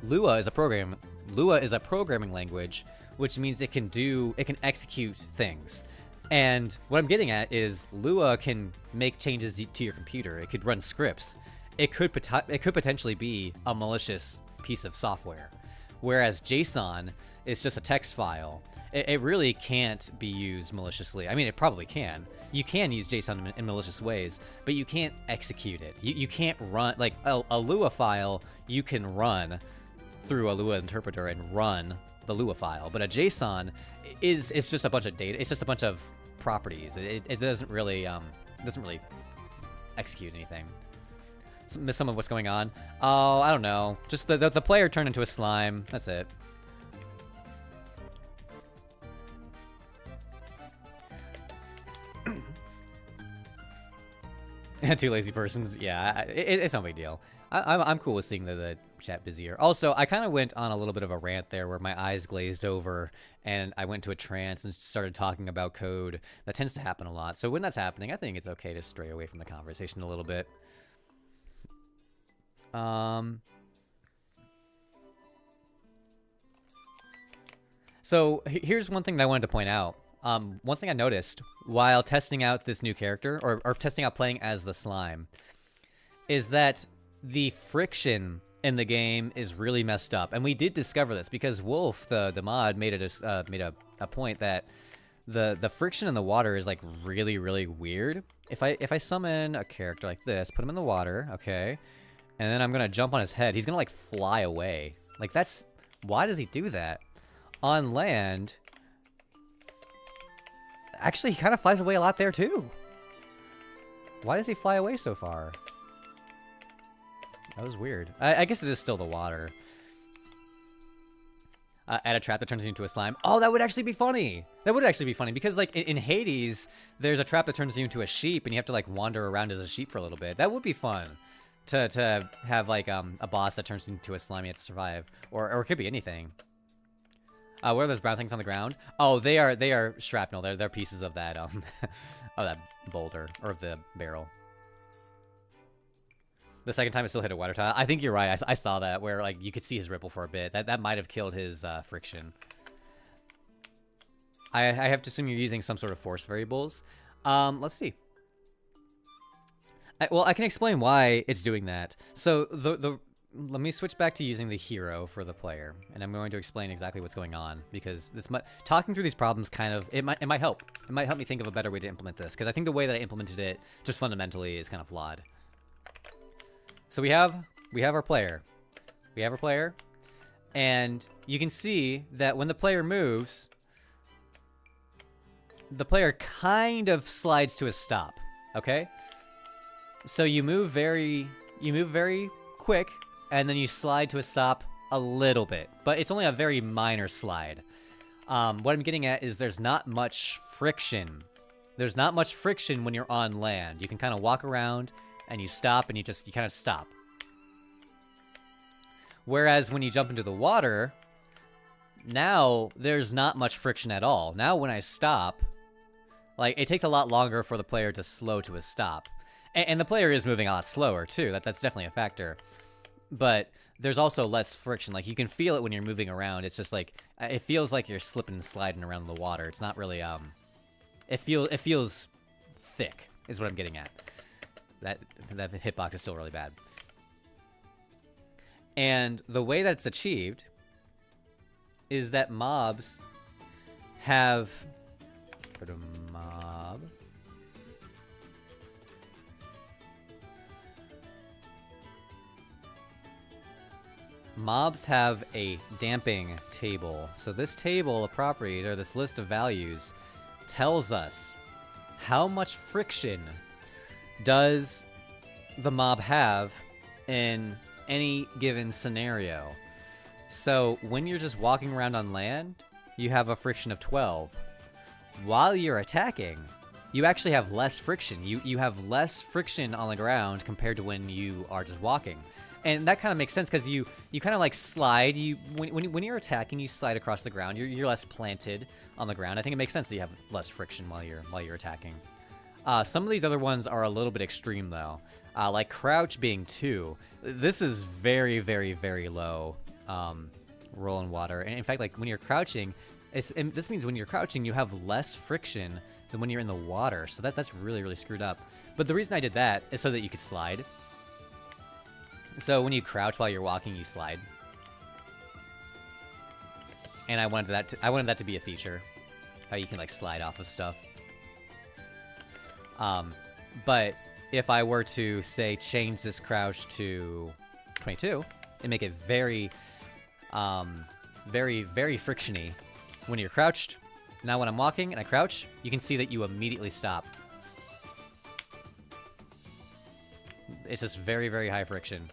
Lua is a programming language, which means it can execute things. And what I'm getting at is Lua can make changes to your computer. It could run scripts. It could potentially be a malicious piece of software. Whereas JSON is just a text file. It really can't be used maliciously. I mean, it probably can. You can use JSON in malicious ways, but you can't execute it. You can't run, like a Lua file, you can run through a Lua interpreter and run the Lua file. But a JSON it's just a bunch of data. It's just a bunch of properties. It doesn't really execute anything. Miss some of what's going on. Oh, I don't know. Just the player turned into a slime. That's it. Two lazy persons. Yeah, it's no big deal. I'm cool with seeing the chat busier. Also, I kind of went on a little bit of a rant there where my eyes glazed over and I went to a trance and started talking about code. That tends to happen a lot. So when that's happening, I think it's okay to stray away from the conversation a little bit. So here's one thing that I wanted to point out. one thing I noticed while testing out this new character, or testing out playing as the slime, is that the friction in the game is really messed up. And we did discover this because Wolf, the mod, made a point that the friction in the water is like really, really weird. If I summon a character like this, put him in the water, okay, and then I'm gonna jump on his head, he's gonna like fly away. Like that's, why does he do that? On land, actually, he kind of flies away a lot there too. Why does he fly away so far? That was weird. I guess it is still the water. Add a trap that turns you into a slime. Oh, that would actually be funny. That would actually be funny because, like, in Hades, there's a trap that turns you into a sheep, and you have to like wander around as a sheep for a little bit. That would be fun to have like a boss that turns into a slime you have to survive, or it could be anything. What are those brown things on the ground? Oh, they are shrapnel. They're pieces of that of that boulder or of the barrel. The second time it still hit a water tile. I think you're right. I saw that where like you could see his ripple for a bit. That might have killed his friction. I have to assume you're using some sort of force variables. Let's see. Well, I can explain why it's doing that. So let me switch back to using the hero for the player, and I'm going to explain exactly what's going on because talking through these problems kind of it might help. It might help me think of a better way to implement this because I think the way that I implemented it just fundamentally is kind of flawed. So we have our player. We have our player, and you can see that when the player moves, the player kind of slides to a stop. Okay, so you move very quick, and then you slide to a stop a little bit, but it's only a very minor slide. What I'm getting at is there's not much friction. There's not much friction when you're on land. You can kind of walk around and you stop and you kind of stop. Whereas when you jump into the water, now there's not much friction at all. Now when I stop, like it takes a lot longer for the player to slow to a stop. And the player is moving a lot slower too. That's definitely a factor. But there's also less friction. Like you can feel it when you're moving around. It's just like it feels like you're slipping and sliding around the water. It's not really it feels thick is what I'm getting at. That hitbox is still really bad. And the way that it's achieved is that mobs have Mobs have a damping table. So this table of properties, or this list of values, tells us how much friction does the mob have in any given scenario. So when you're just walking around on land, you have a friction of 12. While you're attacking, you actually have less friction. You have less friction on the ground compared to when you are just walking. And that kind of makes sense because you kind of like slide. When you're attacking, you slide across the ground. You're less planted on the ground. I think it makes sense that you have less friction while you're attacking. Some of these other ones are a little bit extreme though, like crouch being 2. This is very, very, very low roll in water. And in fact, like when you're crouching, this means when you're crouching, you have less friction than when you're in the water. So that's really, really screwed up. But the reason I did that is so that you could slide. So when you crouch while you're walking, you slide. And I wanted that to be a feature, how you can like slide off of stuff. But if I were to say change this crouch to 22 and make it very, very, very frictiony when you're crouched. Now when I'm walking and I crouch, you can see that you immediately stop. It's just very, very high friction.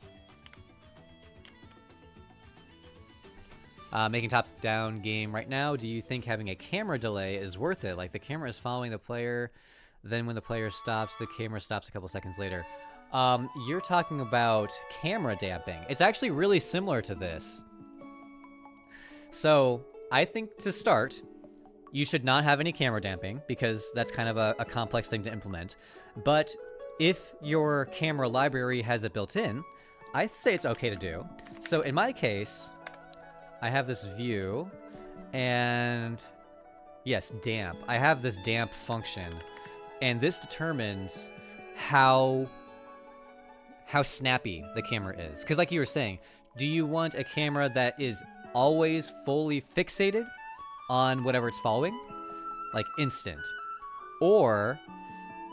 Making top-down game right now, do you think having a camera delay is worth it? Like the camera is following the player, then when the player stops, the camera stops a couple seconds later. You're talking about camera damping. It's actually really similar to this. So I think to start, you should not have any camera damping because that's kind of a complex thing to implement. But if your camera library has it built in, I'd say it's okay to do. So in my case, I have this view, and Yes, damp. I have this damp function, and this determines how snappy the camera is. Because like you were saying, do you want a camera that is always fully fixated on whatever it's following? Like instant. Or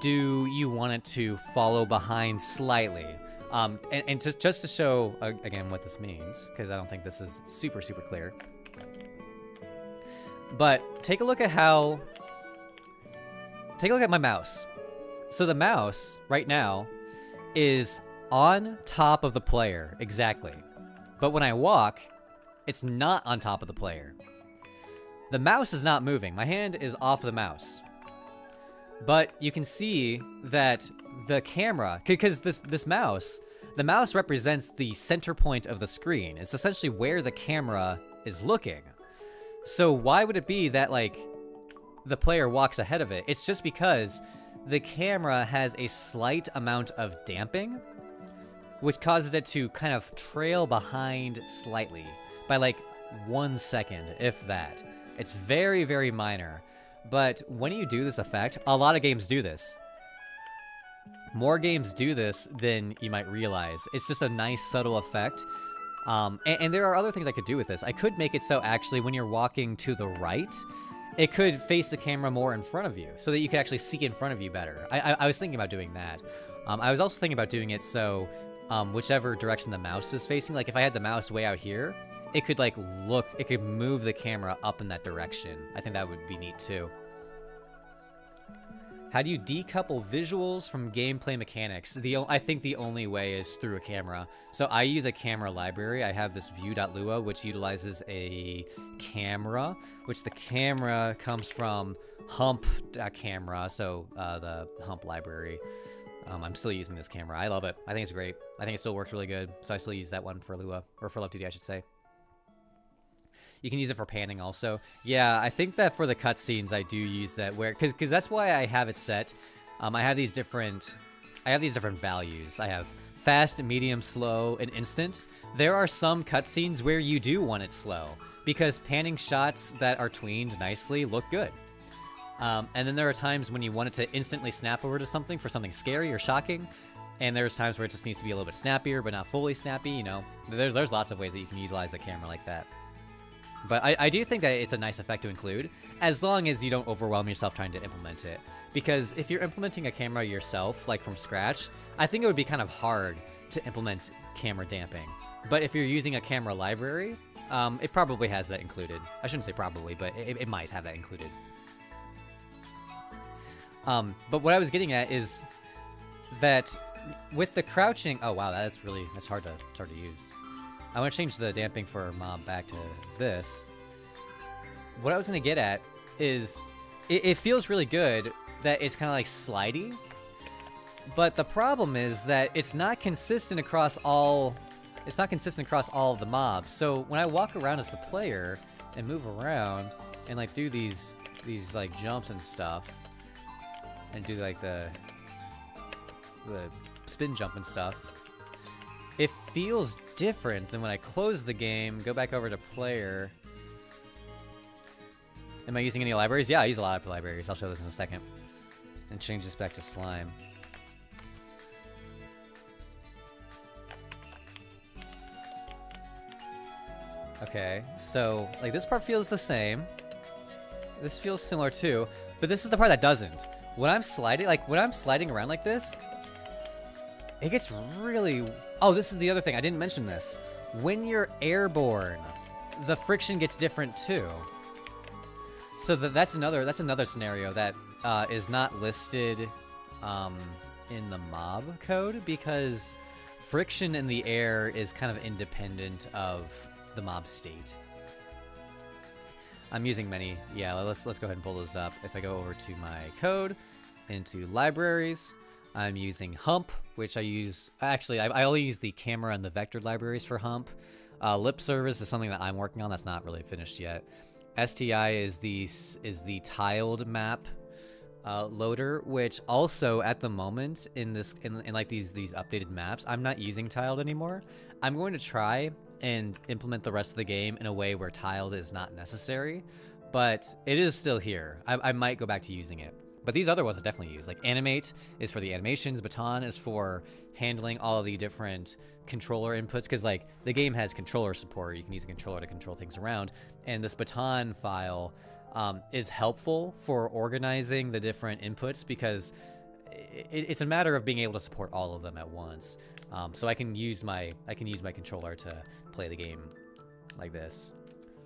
do you want it to follow behind slightly? And just to show, again, what this means, because I don't think this is super clear. But take a look at my mouse. So the mouse, right now, is on top of the player, exactly. But when I walk, it's not on top of the player. The mouse is not moving. My hand is off the mouse. But you can see that the camera, because this mouse, the mouse represents the center point of the screen. It's essentially where the camera is looking. So why would it be that, like, the player walks ahead of it? It's just because the camera has a slight amount of damping, which causes it to kind of trail behind slightly by like 1 second, if that. It's very minor. But when you do this effect, a lot of games do this. More games do this than you might realize. It's just a nice subtle effect. And there are other things I could do with this. I could make it so actually when you're walking to the right, it could face the camera more in front of you so that you could actually see in front of you better. I was thinking about doing that. I was also thinking about doing it so whichever direction the mouse is facing, like if I had the mouse way out here, it could like it could move the camera up in that direction. I think that would be neat too. How do you decouple visuals from gameplay mechanics? I think the only way is through a camera. So I use a camera library. I have this view.lua, which utilizes a camera, which the camera comes from hump.camera, so the hump library. I'm still using this camera. I love it. I think it's great. I think it still works really good. So I still use that one for Lua, or for LoveTD, I should say. You can use it for panning also. Yeah, I think that for the cutscenes I do use that because that's why I have it set. I have these different values. I have fast, medium, slow, and instant. There are some cutscenes where you do want it slow because panning shots that are tweened nicely look good. And then there are times when you want it to instantly snap over to something for something scary or shocking. And there's times where it just needs to be a little bit snappier, but not fully snappy, you know. There's lots of ways that you can utilize a camera like that. But I do think that it's a nice effect to include, as long as you don't overwhelm yourself trying to implement it. Because if you're implementing a camera yourself, like from scratch, I think it would be kind of hard to implement camera damping. But if you're using a camera library, it probably has that included. I shouldn't say probably, but it might have that included. But what I was getting at is that with the crouching... Oh, wow, that's hard to use. I want to change the damping for mob back to this. What I was going to get at is it feels really good that it's kind of like slidey, but the problem is that it's not consistent across all of the mobs. So when I walk around as the player and move around and like do these like jumps and stuff and do like the spin jump and stuff, it feels different than when I close the game, go back over to player. Am I using any libraries? Yeah, I use a lot of libraries. I'll show this in a second. And change this back to slime. Okay, so like this part feels the same. This feels similar too, but this is the part that doesn't. When I'm sliding around like this, it gets really... Oh, this is the other thing. I didn't mention this. When you're airborne, the friction gets different too. So that's another scenario that is not listed in the mob code, because friction in the air is kind of independent of the mob state. I'm using many. Yeah, let's go ahead and pull those up. If I go over to my code, into libraries, I'm using hump, which I use... Actually, I only use the camera and the vector libraries for hump. Lip service is something that I'm working on. That's not really finished yet. STI is the tiled map loader, which also at the moment in like these updated maps, I'm not using tiled anymore. I'm going to try and implement the rest of the game in a way where tiled is not necessary. but it is still here. I might go back to using it. But these other ones I definitely use. Like animate is for the animations, baton is for handling all of the different controller inputs, because like the game has controller support. You can use a controller to control things around, and this baton file is helpful for organizing the different inputs, because it's a matter of being able to support all of them at once. So I can use my controller to play the game like this,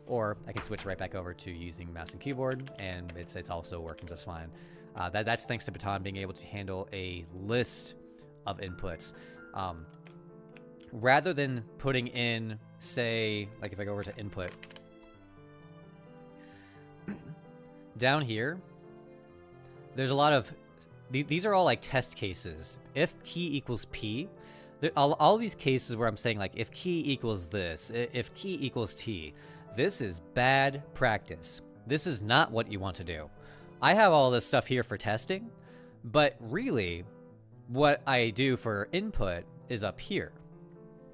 or I can switch right back over to using mouse and keyboard, and it's also working just fine. That's thanks to baton being able to handle a list of inputs, rather than putting in, say, like if I go over to input down here, there's a lot of these are all like test cases. If key equals P, all these cases where I'm saying like if key equals this, if key equals T, this is bad practice. This is not what you want to do. I have all this stuff here for testing, but really what I do for input is up here,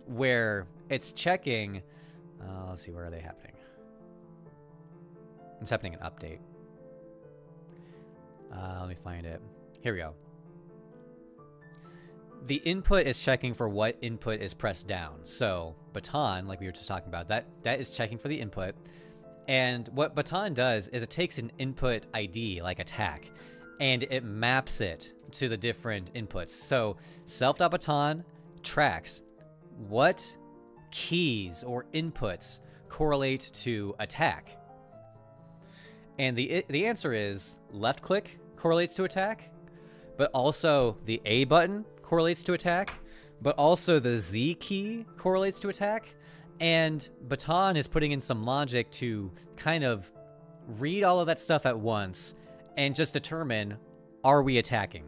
where it's checking, let's see, where are they happening? It's happening in update. Let me find it. Here we go. The input is checking for what input is pressed down. So baton, like we were just talking about, that is checking for the input. And what baton does is it takes an input ID, like attack, and it maps it to the different inputs. So self.baton tracks what keys or inputs correlate to attack. And the answer is left click correlates to attack, but also the A button correlates to attack, but also the Z key correlates to attack. And baton is putting in some logic to kind of read all of that stuff at once and just determine, are we attacking?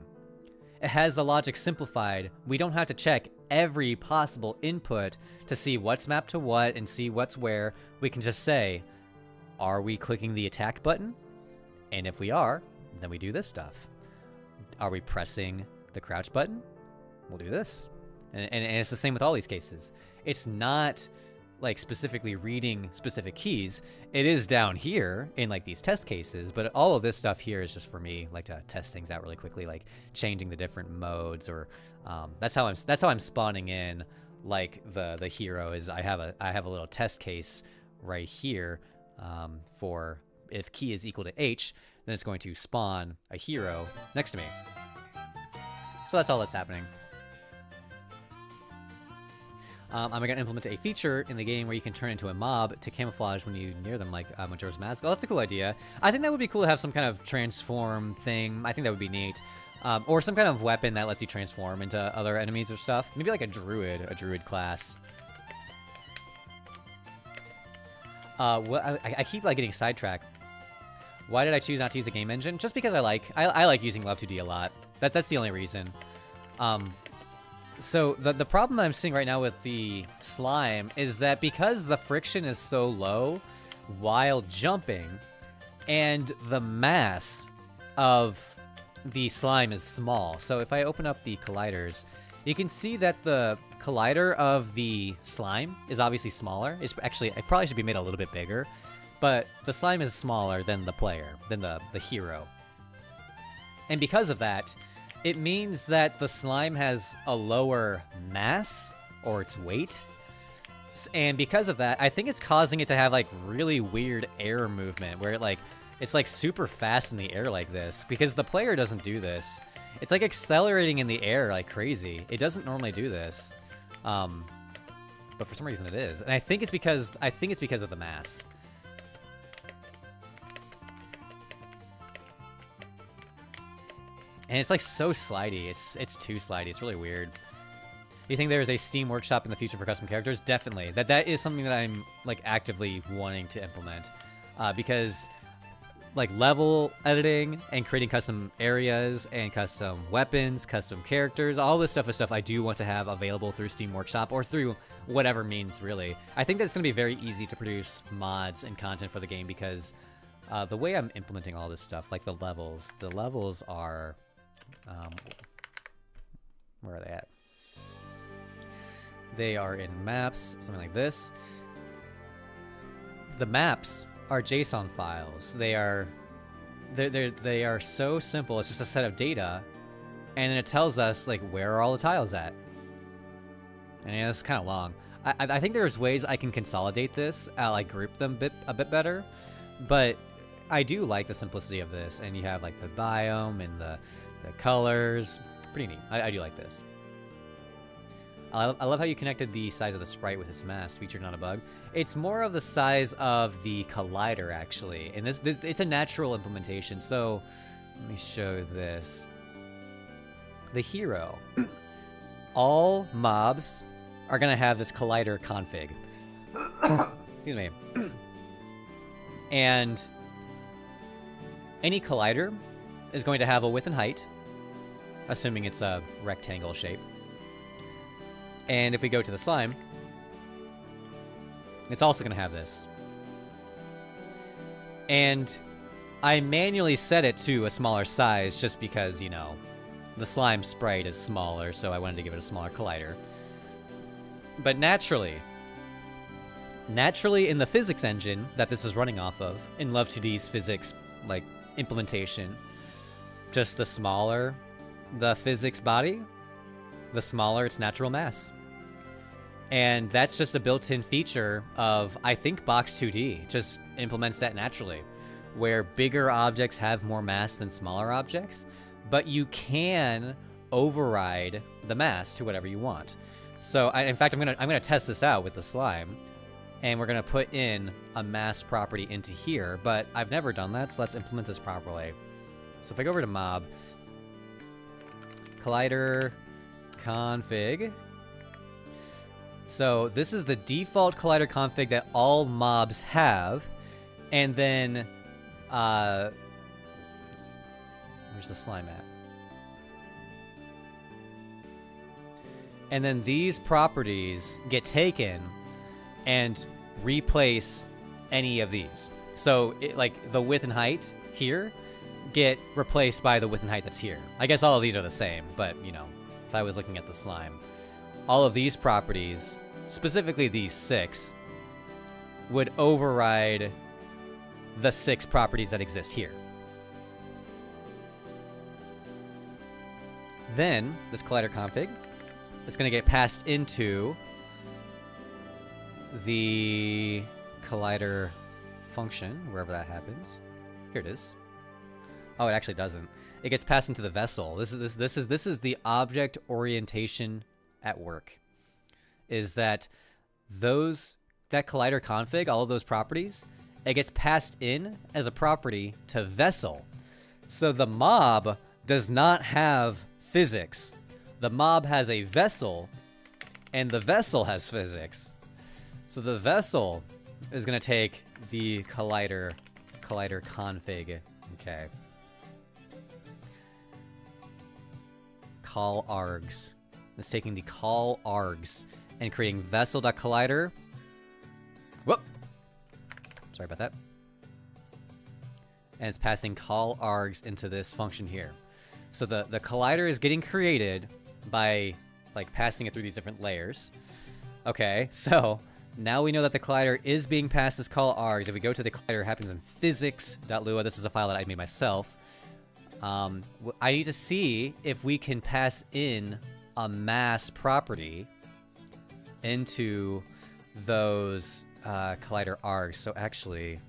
It has the logic simplified. We don't have to check every possible input to see what's mapped to what and see what's where. We can just say, are we clicking the attack button? And if we are, then we do this stuff. Are we pressing the crouch button? We'll do this. And it's the same with all these cases. It's not like specifically reading specific keys. It is down here in like these test cases, but all of this stuff here is just for me, like to test things out really quickly, like changing the different modes, or that's how I'm spawning in like the hero is. I have a little test case right here for if key is equal to H, then it's going to spawn a hero next to me. So that's all that's happening. I'm going to implement a feature in the game where you can turn into a mob to camouflage when you near them, like Majora's Mask. Oh, that's a cool idea. I think that would be cool to have some kind of transform thing. I think that would be neat. Or some kind of weapon that lets you transform into other enemies or stuff. Maybe like a druid class. I keep like getting sidetracked. Why did I choose not to use the game engine? Just because I like using Love2D a lot. That's the only reason. So the problem that I'm seeing right now with the slime is that because the friction is so low while jumping, and the mass of the slime is small. So if I open up the colliders, you can see that the collider of the slime is obviously smaller. It probably should be made a little bit bigger, but the slime is smaller than the player, than the hero. And because of that, it means that the slime has a lower mass, or its weight. And because of that, I think it's causing it to have like really weird air movement, where it's like super fast in the air like this, because the player doesn't do this. It's like accelerating in the air like crazy. It doesn't normally do this. But for some reason it is. And I think it's because of the mass. And it's like so slidey. It's too slidey. It's really weird. You think there is a Steam workshop in the future for custom characters? Definitely. That is something that I'm like actively wanting to implement, because like level editing and creating custom areas and custom weapons, custom characters, all this stuff is stuff I do want to have available through Steam Workshop or through whatever means, really. I think that it's going to be very easy to produce mods and content for the game, because the way I'm implementing all this stuff, like the levels are... where are they at? They are in maps, something like this. The maps are JSON files. They are so simple. It's just a set of data, and then it tells us like where are all the tiles at. And yeah, this is kind of long. I think there's ways I can consolidate this, like group them a bit better, but I do like the simplicity of this. And you have like the biome and the colors. Pretty neat. I do like this. I love how you connected the size of the sprite with its mass, featured not a bug. It's more of the size of the collider, actually. And this it's a natural implementation. So let me show this. The hero. All mobs are going to have this collider config. Excuse me. And any collider is going to have a width and height, assuming it's a rectangle shape. And if we go to the slime, it's also going to have this. And I manually set it to a smaller size just because, you know, the slime sprite is smaller, so I wanted to give it a smaller collider. But naturally in the physics engine that this is running off of, in Love2D's physics, like, implementation, just the smaller the physics body, the smaller its natural mass. And that's just a built-in feature of, I think, Box2D just implements that naturally, where bigger objects have more mass than smaller objects, but you can override the mass to whatever you want. So, in fact, I'm gonna test this out with the slime, and we're gonna put in a mass property into here, but I've never done that, so let's implement this properly. So if I go over to mob, collider config. So this is the default collider config that all mobs have, and then where's the slime at? And then these properties get taken and replace any of these. So like the width and height here get replaced by the width and height that's here. I guess all of these are the same, but you know, if I was looking at the slime, all of these properties, specifically these 6, would override the 6 properties that exist here. Then this collider config is going to get passed into the collider function, wherever that happens. Here it is. Oh, it actually doesn't. It gets passed into the vessel. This is the object orientation at work. Is that that collider config, all of those properties, it gets passed in as a property to vessel. So the mob does not have physics. The mob has a vessel, and the vessel has physics. So the vessel is going to take the collider config. Okay. Call args. It's taking the call args and creating vessel.collider. Whoop! Sorry about that. And it's passing call args into this function here. So the collider is getting created by like passing it through these different layers. Okay, so now we know that the collider is being passed as call args. If we go to the collider, it happens in physics.lua. This is a file that I made myself. I need to see if we can pass in a mass property into those collider args. So actually,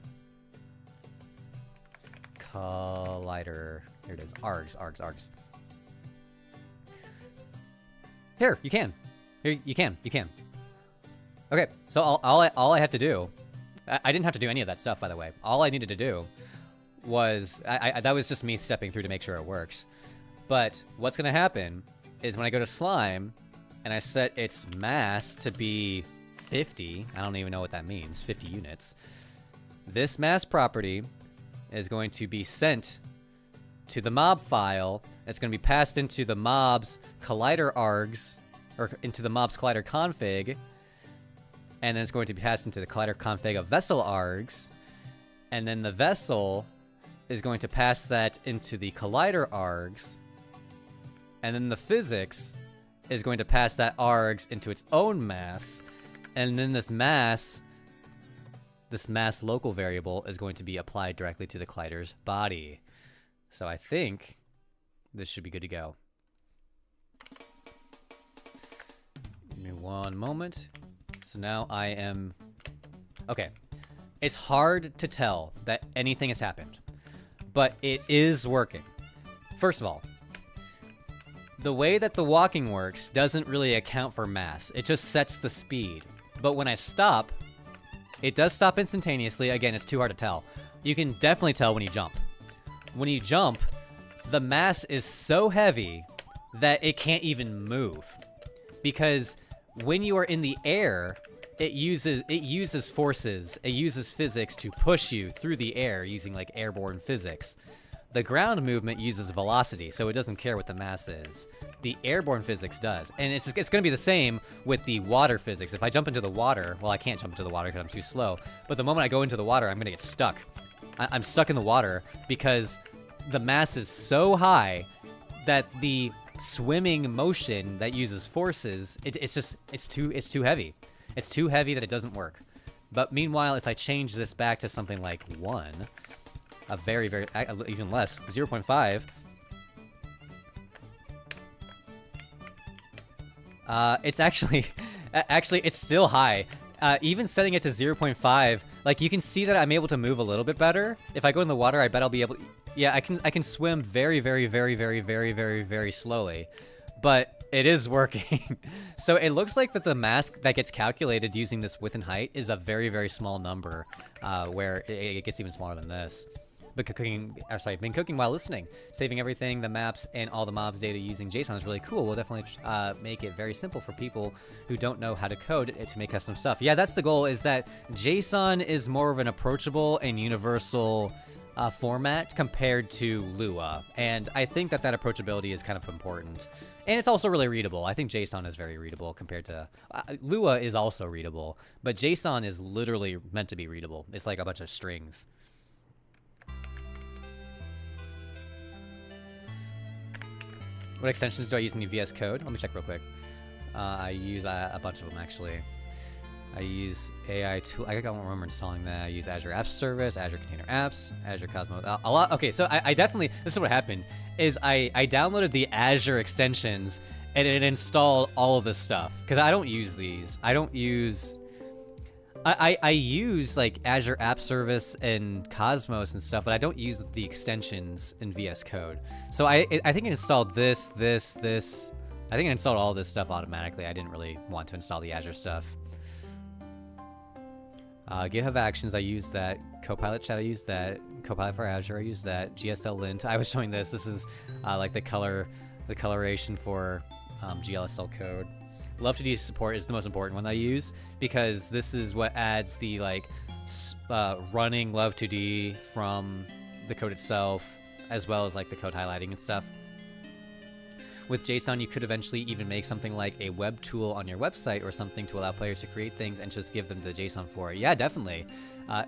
collider, here it is, args. Here, you can. Here, you can. Okay, so all I have to do, I didn't have to do any of that stuff, by the way. All I needed to do was, that was just me stepping through to make sure it works. But what's going to happen is when I go to slime and I set its mass to be 50, I don't even know what that means, 50 units, this mass property is going to be sent to the mob file. It's going to be passed into the mob's collider args, or into the mob's collider config, and then it's going to be passed into the collider config of vessel args, and then the vessel is going to pass that into the collider args, and then the physics is going to pass that args into its own mass, and then this mass this mass local variable is going to be applied directly to the collider's body. So I think this should be good to go. Give me one moment. So now I am... Okay. It's hard to tell that anything has happened, but it is working. First of all, the way that the walking works doesn't really account for mass. It just sets the speed. But when I stop, it does stop instantaneously. Again, it's too hard to tell. You can definitely tell when you jump. When you jump, the mass is so heavy that it can't even move. Because when you are in the air, it uses forces, it uses physics to push you through the air using like airborne physics. The ground movement uses velocity, so it doesn't care what the mass is. The airborne physics does. And it's going to be the same with the water physics. If I jump into the water, well, I can't jump into the water because I'm too slow. But the moment I go into the water, I'm going to get stuck. I'm stuck in the water because the mass is so high that the swimming motion that uses forces, it's too heavy. It's too heavy that it doesn't work. But meanwhile, if I change this back to something like 1, a very, even less, 0.5, it's actually it's still high. Even setting it to 0.5, like you can see that I'm able to move a little bit better. If I go in the water, I bet I'll be able. Yeah, I can swim very slowly, but it is working. So it looks like that the mass that gets calculated using this width and height is a very small number, where it gets even smaller than this. But been cooking while listening. Saving everything, the maps, and all the mobs data using JSON is really cool. We'll definitely make it very simple for people who don't know how to code to make custom stuff. Yeah, that's the goal, is that JSON is more of an approachable and universal format compared to Lua. And I think that approachability is kind of important. And it's also really readable. I think JSON is very readable compared to... Lua is also readable, but JSON is literally meant to be readable. It's like a bunch of strings. What extensions do I use in the VS Code? Let me check real quick. I use a bunch of them, actually. I use AI tool. I don't remember installing that. I use Azure App Service, Azure Container Apps, Azure Cosmos. A lot. Okay, so I definitely... This is what happened. Is I downloaded the Azure extensions, and it installed all of this stuff. Because I don't use these. I don't use... I use like Azure App Service and Cosmos and stuff, but I don't use the extensions in VS Code. So I think it installed this. I think it installed all this stuff automatically. I didn't really want to install the Azure stuff. GitHub Actions, I use that. Copilot Chat, I use that. Copilot for Azure, I use that. GSL Lint, I was showing this. This is like the coloration for GLSL code. Love2D support is the most important one I use, because this is what adds the like running Love2D from the code itself, as well as like the code highlighting and stuff. With JSON, you could eventually even make something like a web tool on your website or something to allow players to create things and just give them the JSON for it. Yeah, definitely.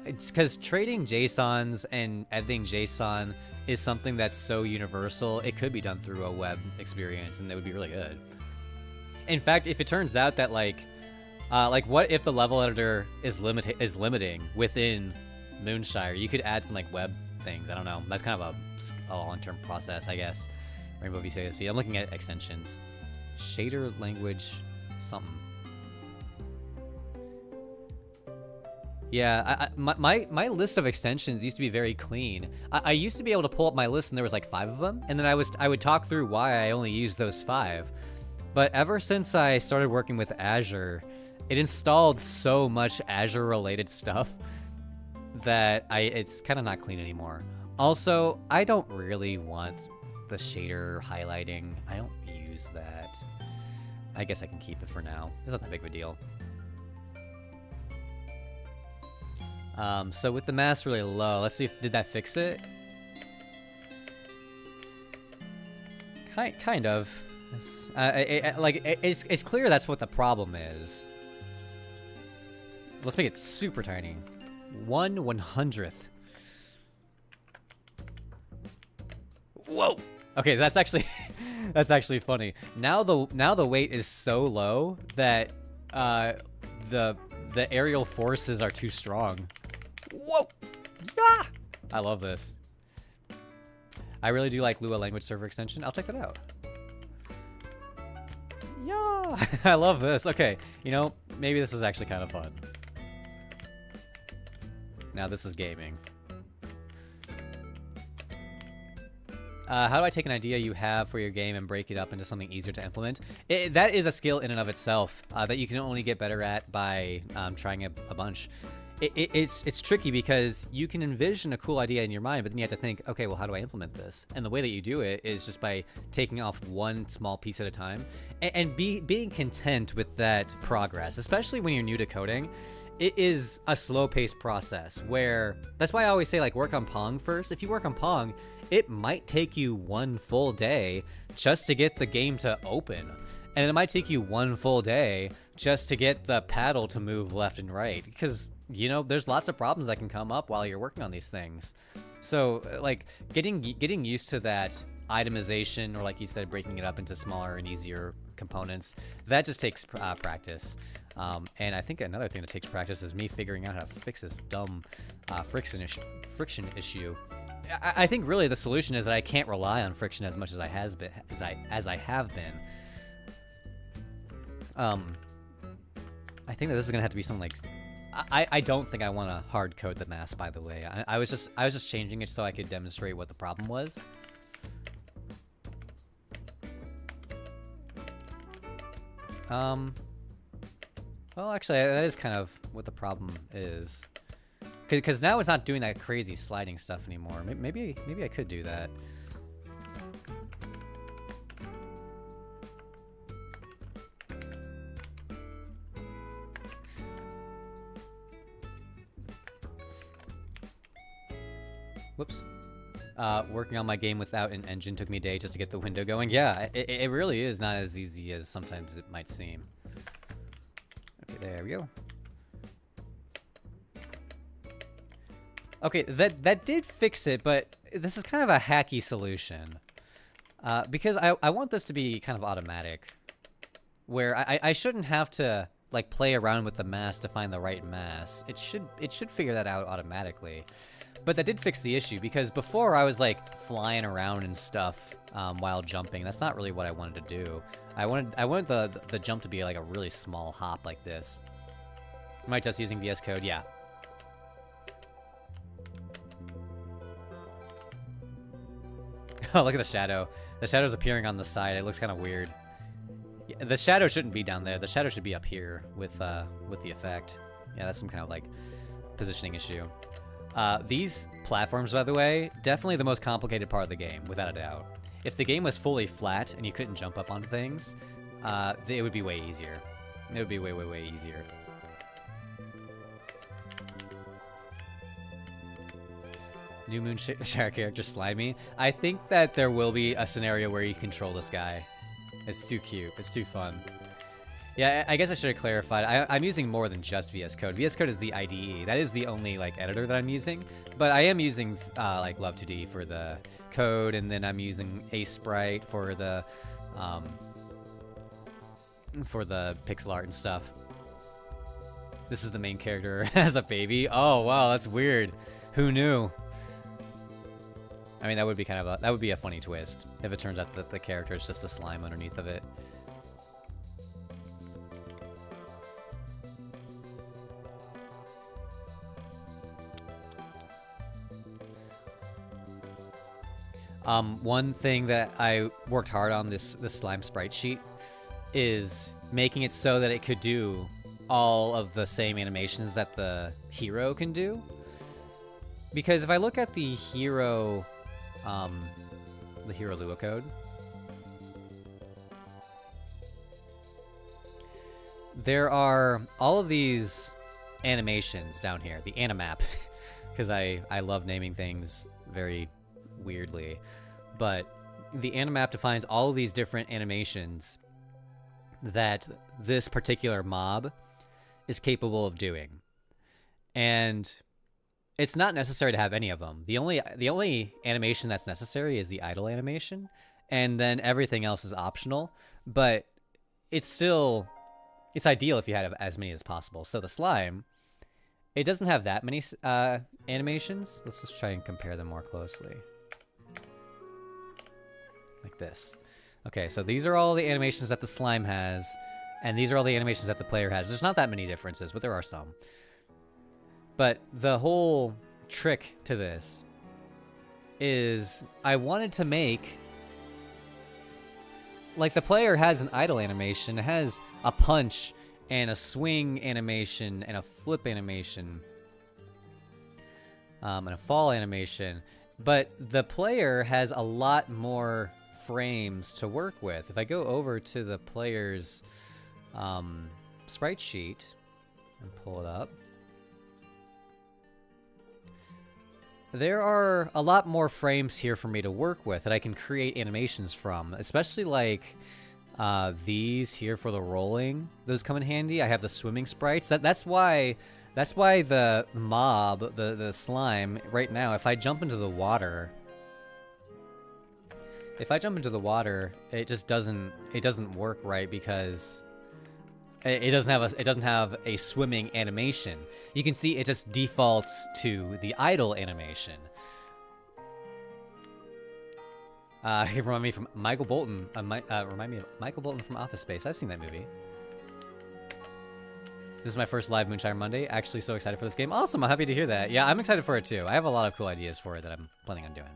It's because trading JSONs and editing JSON is something that's so universal. It could be done through a web experience, and it would be really good. In fact, if it turns out that like what if the level editor is limiting within Moonshire? You could add some like web things. I don't know. That's kind of a long-term process, I guess. Rainbow VCSV. I'm looking at extensions. Shader language something. Yeah, my list of extensions used to be very clean. I used to be able to pull up my list and there was like 5 of them, and then I would talk through why I only used those 5. But ever since I started working with Azure, it installed so much Azure-related stuff that it's kind of not clean anymore. Also, I don't really want the shader highlighting. I don't use that. I guess I can keep it for now. It's not that big of a deal. So with the mass really low, let's see did that fix it? Kind of. It's clear that's what the problem is. Let's make it super tiny. 1/100th. Whoa. Okay, that's actually funny. Now the weight is so low that the aerial forces are too strong. Whoa! Ah! I love this. I really do like Lua language server extension. I'll check that out. Yeah! I love this. Okay, you know, maybe this is actually kind of fun. Now this is gaming. How do I take an idea you have for your game and break it up into something easier to implement? That is a skill in and of itself that you can only get better at by trying a bunch. It's tricky because you can envision a cool idea in your mind, but then you have to think, okay, well, how do I implement this? And the way that you do it is just by taking off one small piece at a time and being content with that progress, especially when you're new to coding. It is a slow-paced process where, that's why I always say, like, work on Pong first. If you work on Pong, it might take you one full day just to get the game to open. And it might take you one full day just to get the paddle to move left and right. Because, you know, there's lots of problems that can come up while you're working on these things. So, like, getting used to that itemization, or like you said, breaking it up into smaller and easier components, that just takes practice. And I think another thing that takes practice is me figuring out how to fix this dumb friction issue. I think really the solution is that I can't rely on friction as much as I have been. I think that this is gonna have to be something like. I don't think I want to hard code the mass. By the way, I was just changing it so I could demonstrate what the problem was. Well, actually, that is kind of what the problem is. Because now it's not doing that crazy sliding stuff anymore. Maybe I could do that. Whoops. Working on my game without an engine took me a day just to get the window going. Yeah, it really is not as easy as sometimes it might seem. Okay, there we go. Okay, that did fix it, but this is kind of a hacky solution. Because I want this to be kind of automatic. Where I shouldn't have to like play around with the mass to find the right mass. It should figure that out automatically. But that did fix the issue, because before I was like flying around and stuff while jumping. That's not really what I wanted to do. I wanted the jump to be like a really small hop like this. Am I just using VS Code? Yeah. Oh, look at the shadow. The shadow's appearing on the side. It looks kind of weird. Yeah, the shadow shouldn't be down there. The shadow should be up here with the effect. Yeah, that's some kind of like positioning issue. These platforms, by the way, definitely the most complicated part of the game, without a doubt. If the game was fully flat and you couldn't jump up on things, it would be way easier. It would be way, way, way easier. New Moonshire character Slimy. I think that there will be a scenario where you control this guy. It's too cute. It's too fun. Yeah, I guess I should have clarified. I'm using more than just VS Code. VS Code is the IDE. That is the only like editor that I'm using. But I am using like Love2D for the code, and then I'm using Sprite for the pixel art and stuff. This is the main character as a baby. Oh wow, that's weird. Who knew? I mean, that would be kind of that would be a funny twist if it turns out that the character is just a slime underneath of it. One thing that I worked hard on this slime sprite sheet is making it so that it could do all of the same animations that the hero can do. Because if I look at the hero Lua code, there are all of these animations down here, the animap, because I love naming things very weirdly, but the animap defines all of these different animations that this particular mob is capable of doing. And it's not necessary to have any of them. The only animation that's necessary is the idle animation, and then everything else is optional, but it's ideal if you had as many as possible. So the slime it doesn't have that many animations. Let's just try and compare them more closely. Like this. Okay, so these are all the animations that the slime has, and these are all the animations that the player has. There's not that many differences, but there are some. But the whole trick to this is I wanted to make... Like, the player has an idle animation. It has a punch and a swing animation and a flip animation. And a fall animation. But the player has a lot more frames to work with. If I go over to the player's sprite sheet and pull it up, there are a lot more frames here for me to work with that I can create animations from, especially like these here for the rolling. Those come in handy. I have the swimming sprites. That's why the mob, the slime right now, if I jump into the water, it just doesn't work right because it doesn't have a swimming animation. You can see it just defaults to the idle animation. It remind me from Michael Bolton. Remind me of Michael Bolton from Office Space. I've seen that movie. This is my first live Moonshire Monday. Actually, so excited for this game. Awesome! I'm happy to hear that. Yeah, I'm excited for it too. I have a lot of cool ideas for it that I'm planning on doing.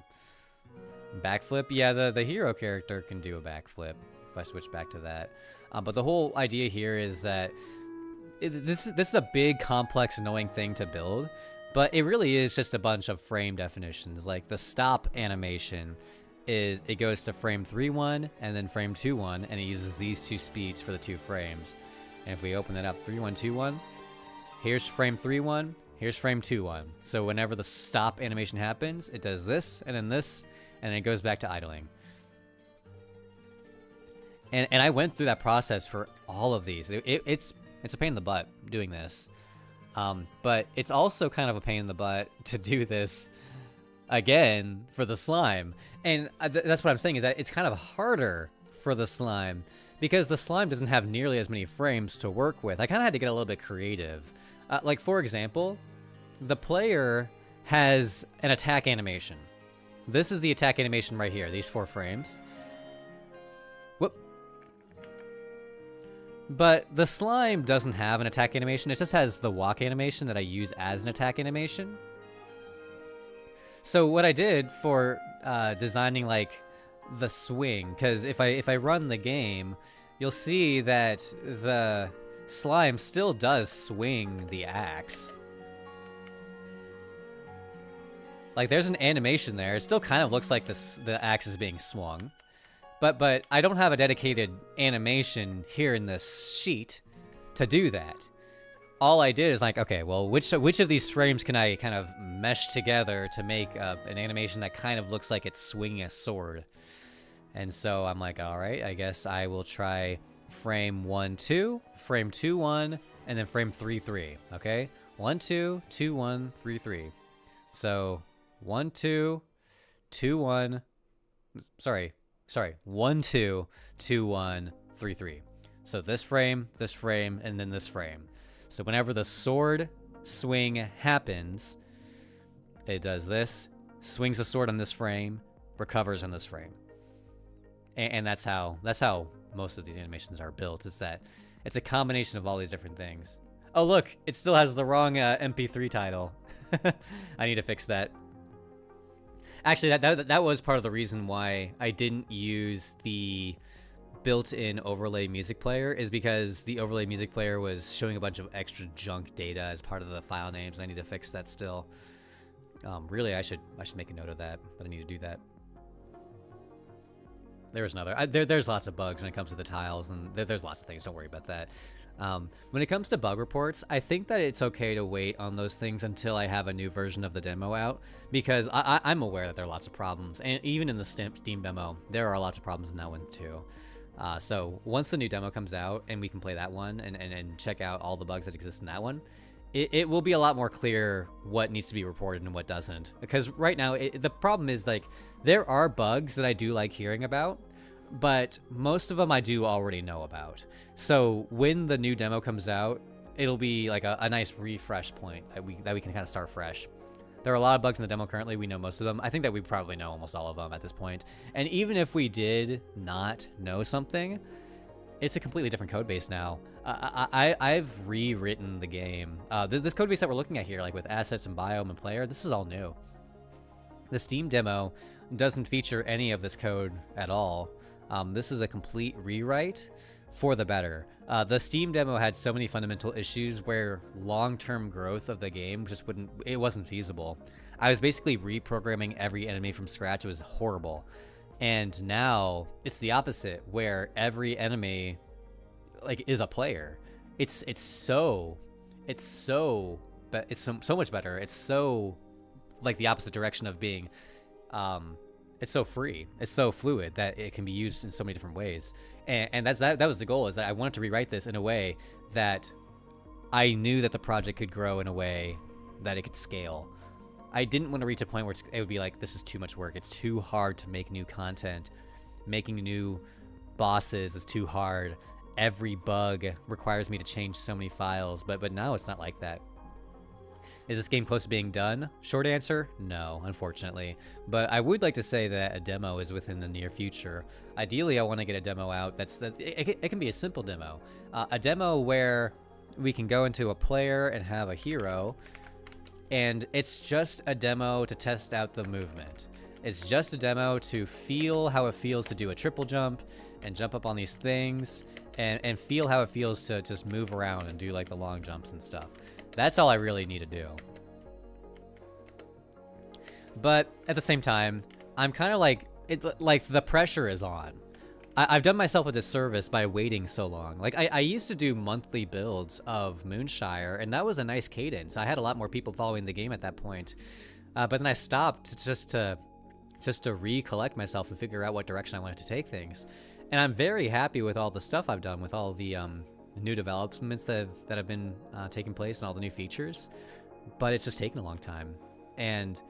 Backflip. Yeah, the hero character can do a backflip if I switch back to that. But the whole idea here is that this is a big, complex, annoying thing to build, but it really is just a bunch of frame definitions. Like the stop animation is it goes to frame 3-1 and then frame 2-1, and it uses these two speeds for the 2 frames. And if we open it up 3-1, 2-1, here's frame 3-1, here's frame 2-1. So whenever the stop animation happens, it does this and then this, and then it goes back to idling. And I went through that process for all of these. It's a pain in the butt doing this. But it's also kind of a pain in the butt to do this again for the slime. And that's what I'm saying, is that it's kind of harder for the slime because the slime doesn't have nearly as many frames to work with. I kind of had to get a little bit creative. Like, for example, the player has an attack animation. This is the attack animation right here, these 4 frames. Whoop. But the slime doesn't have an attack animation. It just has the walk animation that I use as an attack animation. So what I did for designing like the swing, because if I run the game, you'll see that the slime still does swing the axe. Like there's an animation there. It still kind of looks like the axe is being swung. But I don't have a dedicated animation here in this sheet to do that. All I did is like, okay, well, which of these frames can I kind of mesh together to make an animation that kind of looks like it's swinging a sword? And so I'm like, all right, I guess I will try frame 1, 2, frame 2, 1, and then frame 3, 3. Okay, 1, 2, 2, 1, 3, 3. So 1, 2, 2, 1. Sorry. 1, 2, 2, 1, 3, 3. So this frame, and then this frame. So whenever the sword swing happens, it does this, swings the sword on this frame, recovers on this frame. And that's how most of these animations are built, is that it's a combination of all these different things. Oh look, it still has the wrong MP3 title. I need to fix that. Actually, that was part of the reason why I didn't use the built-in overlay music player, is because the overlay music player was showing a bunch of extra junk data as part of the file names. I need to fix that still. Really, I should make a note of that, but I need to do that. There's another. There's lots of bugs when it comes to the tiles, and there's lots of things. Don't worry about that. When it comes to bug reports, I think that it's okay to wait on those things until I have a new version of the demo out, because I'm aware that there are lots of problems, and even in the Steam demo, there are lots of problems in that one too. So once the new demo comes out and we can play that one and check out all the bugs that exist in that one, it will be a lot more clear what needs to be reported and what doesn't. Because right now, the problem is, like, there are bugs that I do like hearing about, but most of them I do already know about. So when the new demo comes out, it'll be like a nice refresh point that we can kind of start fresh. There are a lot of bugs in the demo currently. We know most of them. I think that we probably know almost all of them at this point. And even if we did not know something, it's a completely different code base now. I've rewritten the game. This code base that we're looking at here, like with assets and biome and player, this is all new. The Steam demo doesn't feature any of this code at all. This is a complete rewrite for the better. The Steam demo had so many fundamental issues where long-term growth of the game just it wasn't feasible. I was basically reprogramming every enemy from scratch. It was horrible. And now it's the opposite, where every enemy like is a player. It's so much better. It's so like the opposite direction of being it's so free, it's so fluid that it can be used in so many different ways. And that was the goal, is that I wanted to rewrite this in a way that I knew that the project could grow in a way that it could scale. I didn't want to reach a point where it would be like, this is too much work. It's too hard to make new content. Making new bosses is too hard. Every bug requires me to change so many files, but now it's not like that. Is this game close to being done? Short answer, no, unfortunately. But I would like to say that a demo is within the near future. Ideally, I want to get a demo out it can be a simple demo. A demo where we can go into a player and have a hero, and it's just a demo to test out the movement. It's just a demo to feel how it feels to do a triple jump and jump up on these things and feel how it feels to just move around and do like the long jumps and stuff. That's all I really need to do. But at the same time, I'm kind of like the pressure is on. I've done myself a disservice by waiting so long. Like I used to do monthly builds of Moonshire, and that was a nice cadence. I had a lot more people following the game at that point. But then I stopped just to recollect myself and figure out what direction I wanted to take things. And I'm very happy with all the stuff I've done, with all the new developments that have been taking place and all the new features. But it's just taken a long time. And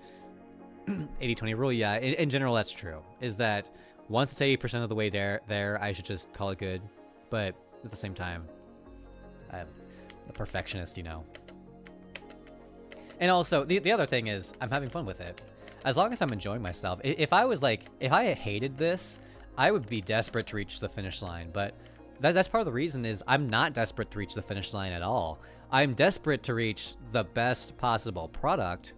80-20 rule, yeah, in general that's true. Is that once it's 80% of the way there, I should just call it good. But at the same time, I'm a perfectionist, you know. And also, the other thing is, I'm having fun with it. As long as I'm enjoying myself. If I hated this, I would be desperate to reach the finish line. But that's part of the reason is I'm not desperate to reach the finish line at all. I'm desperate to reach the best possible product.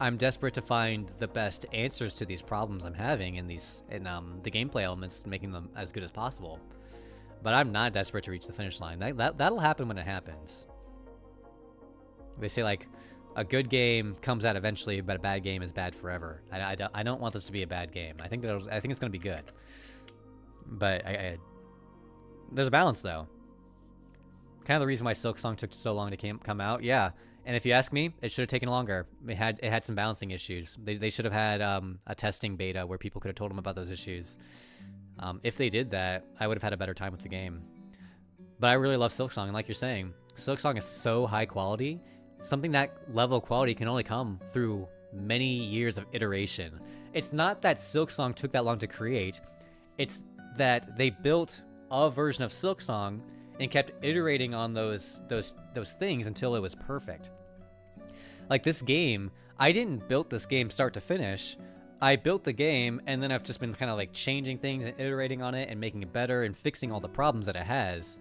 I'm desperate to find the best answers to these problems I'm having in the gameplay elements, making them as good as possible. But I'm not desperate to reach the finish line. That'll happen when it happens. They say like a good game comes out eventually, but a bad game is bad forever. I don't want this to be a bad game. I think it's going to be good. But there's a balance though. Kind of the reason why Silksong took so long to come out, yeah. And if you ask me, it should have taken longer. It had some balancing issues. They should have had a testing beta where people could have told them about those issues. If they did that, I would have had a better time with the game. But I really love Silksong, and like you're saying, Silksong is so high quality. Something that level of quality can only come through many years of iteration. It's not that Silksong took that long to create. It's that they built a version of Silksong and kept iterating on those things until it was perfect. Like this game, I didn't build this game start to finish. I built the game, and then I've just been kind of like changing things and iterating on it and making it better and fixing all the problems that it has.